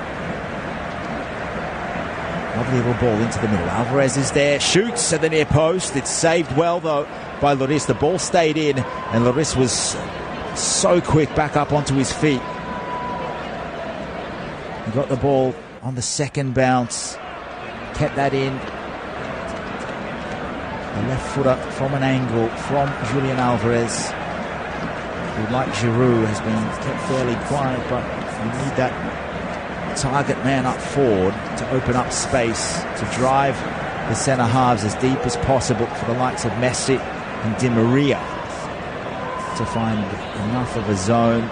Lovely little ball into the middle. Alvarez is there, shoots at the near post. It's saved well though by Lloris. The ball stayed in and Lloris was so quick back up onto his feet. He got the ball on the second bounce, kept that in. The left footer from an angle from Julian Alvarez, who, like Giroud, has been kept fairly quiet, but you need that target man up forward to open up space, to drive the centre-halves as deep as possible for the likes of Messi and Di Maria to find enough of a zone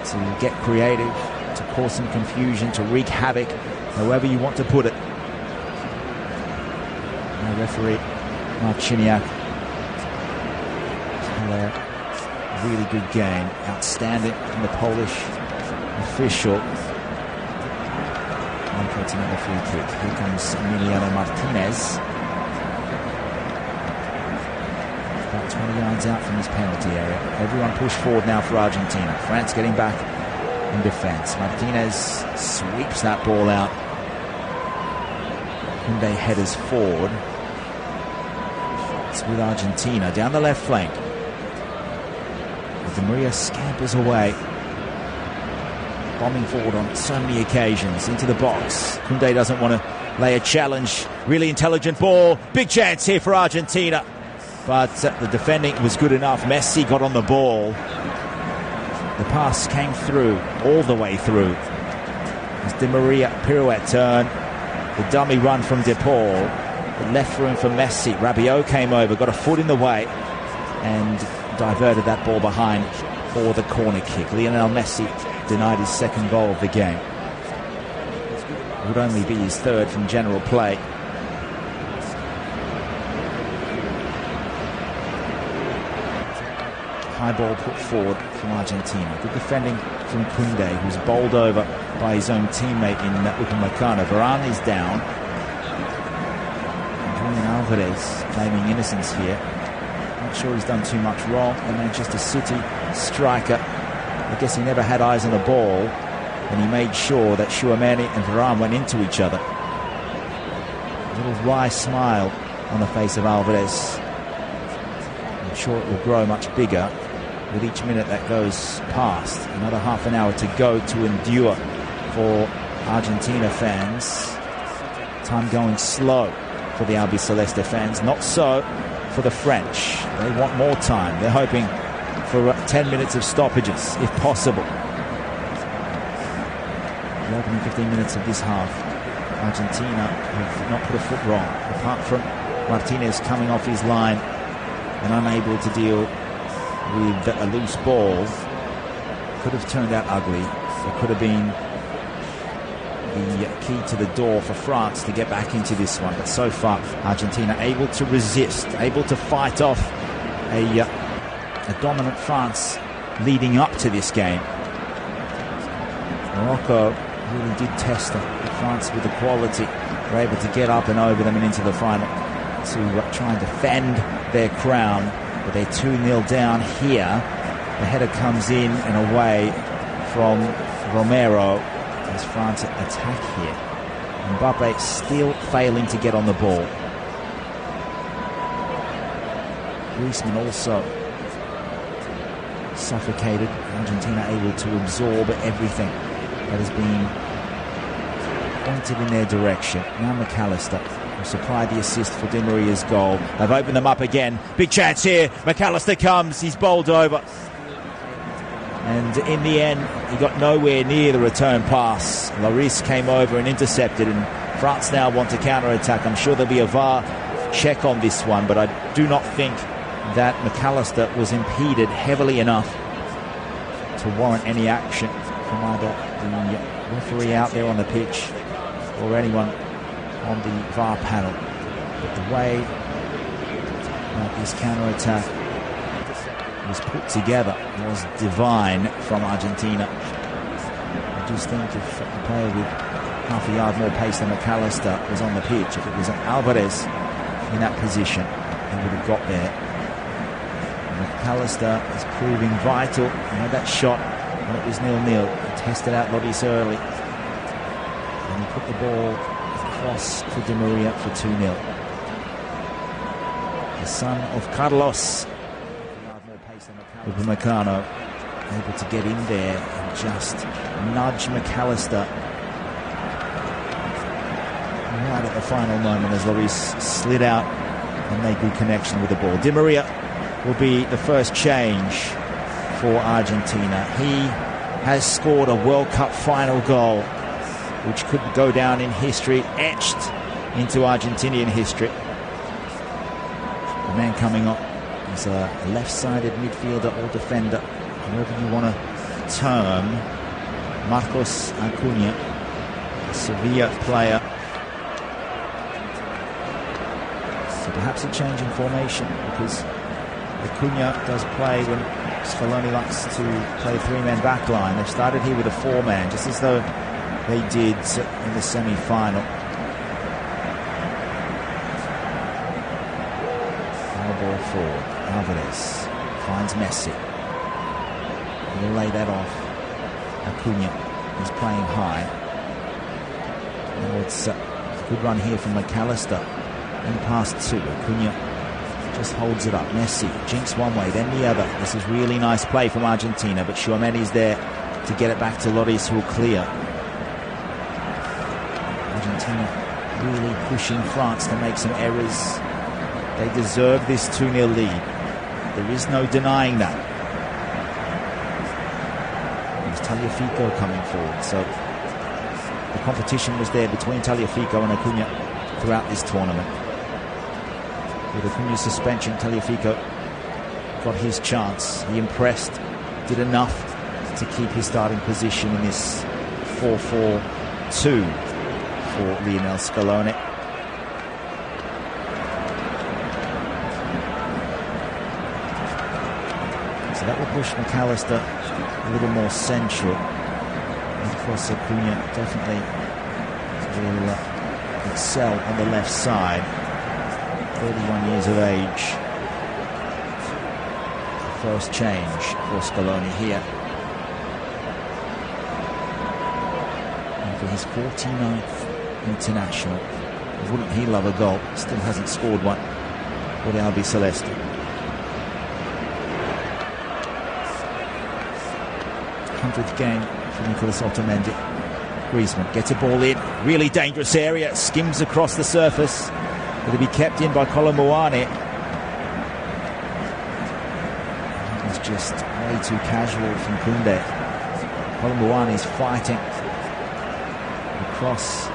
to get creative, to cause some confusion, to wreak havoc, however you want to put it. Now referee Marciniak really good game. Outstanding from the Polish official. It's another free kick. Here comes Emiliano Martinez. About 20 yards out from his penalty area. Everyone pushed forward now for Argentina. France getting back in defense. Martinez sweeps that ball out. Koundé headers forward. It's with Argentina down the left flank. Di Maria scampers away, bombing forward on so many occasions into the box. Koundé doesn't want to lay a challenge. Really intelligent ball. Big chance here for Argentina. But the defending was good enough. Messi got on the ball. The pass came through, all the way through. As Di Maria pirouette turn. The dummy run from De Paul. The left room for Messi. Rabiot came over, got a foot in the way, and diverted that ball behind for the corner kick. Lionel Messi denied his second goal of the game. It would only be his third from general play. High ball put forward from Argentina. Good defending from Koundé, who's bowled over by his own teammate in Upamecano. Varane is down. Julian Alvarez claiming innocence here. Not sure he's done too much wrong. The Manchester City striker, I guess he never had eyes on the ball, and he made sure that Tchouaméni and Varane went into each other. A little wry smile on the face of Alvarez. I'm sure it will grow much bigger with each minute that goes past. Another half an hour to go to endure for Argentina fans. Time going slow for the Albiceleste fans. Not so for the French. They want more time. They're hoping for 10 minutes of stoppages, if possible. The opening 15 minutes of this half, Argentina have not put a foot wrong, apart from Martinez coming off his line and unable to deal with a loose ball. Could have turned out ugly. It could have been the key to the door for France to get back into this one. But so far, Argentina able to resist, able to fight off a dominant France leading up to this game. Morocco really did test France with the quality. Were able to get up and over them and into the final to try and defend their crown. But they're 2-0 down here. The header comes in and away from Romero as France attack here. Mbappe still failing to get on the ball. Griezmann also suffocated. Argentina able to absorb everything that has been pointed in their direction. Now McAllister will supply the assist for Di Maria's goal. They've opened them up again. Big chance here. McAllister comes. He's bowled over. And in the end, he got nowhere near the return pass. Lloris came over and intercepted, and France now want to counter-attack. I'm sure there'll be a VAR check on this one, but I do not think that McAllister was impeded heavily enough to warrant any action from either the referee out there on the pitch or anyone on the VAR panel. But the way that this counter-attack was put together was divine from Argentina. I just think if a player with half a yard more pace than McAllister was on the pitch, if it was Alvarez in that position, he would have got there. And McAllister is proving vital. He had that shot when it was 0-0. He tested out Lloris early, and he put the ball across for Di Maria for 2-0. The son of Carlos Upamecano able to get in there and just nudge McAllister right at the final moment as Lloris slid out and made good connection with the ball. Di Maria will be the first change for Argentina. He has scored a World Cup final goal, which could go down in history, etched into Argentinian history. The man coming up is a left-sided midfielder or defender, however you want to term Marcos Acuna, a Sevilla player. So perhaps a change in formation, because Acuna does play when Scaloni likes to play three-man back line. They've started here with a four-man, just as though they did in the semi-final. Ball forward. Alvarez finds Messi. He'll lay that off. Acuna is playing high. Now it's a good run here from McAllister. In past two. Acuna just holds it up. Messi jinks one way, then the other. This is really nice play from Argentina, but Tchouameni's there to get it back to Lloris, who will clear. Argentina really pushing France to make some errors. They deserve this 2-0 lead. There is no denying that. There's Tagliafico coming forward. So the competition was there between Tagliafico and Acuna throughout this tournament. With Acuna's suspension, Tagliafico got his chance. He impressed, did enough to keep his starting position in this 4-4-2 for Lionel Scaloni. That will push McAllister a little more central. And of course, Acuna definitely will excel on the left side. 31 years of age. First change for Scaloni here. And for his 49th international, wouldn't he love a goal? Still hasn't scored one for the Albiceleste. 100th game for Nicolas Otamendi. Griezmann gets a ball in, really dangerous area, skims across the surface. It'll be kept in by Colomuani. That was just way too casual from Koundé. Colomuani's fighting across.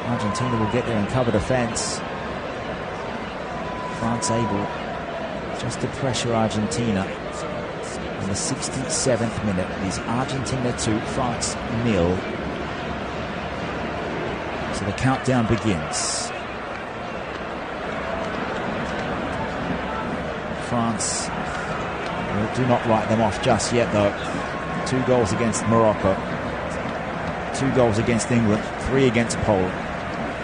Argentina will get there and cover defence. France able just to pressure Argentina. In the 67th minute, it is Argentina 2, France 0. So the countdown begins. France do not write them off just yet, though. 2 goals against Morocco, 2 goals against England, 3 against Poland,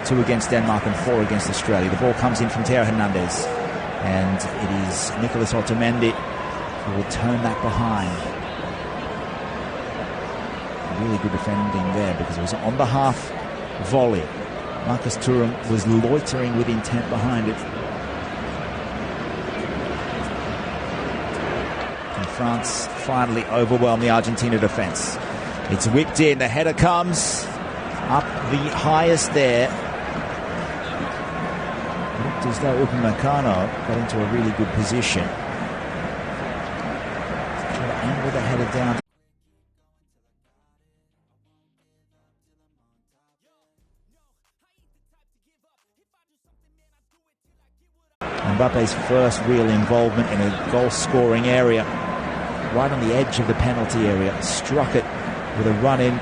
2 against Denmark, and 4 against Australia. The ball comes in from Theo Hernandez, and it is Nicolas Otamendi who will turn that behind. Really good defending there, because it was on the half volley. Marcus Thuram was loitering with intent behind it. And France finally overwhelmed the Argentina defence. It's whipped in, the header comes up the highest there. It looked as though Upamecano got into a really good position. Angle the header down. Mbappe's first real involvement in a goal-scoring area, right on the edge of the penalty area, struck it with a run-in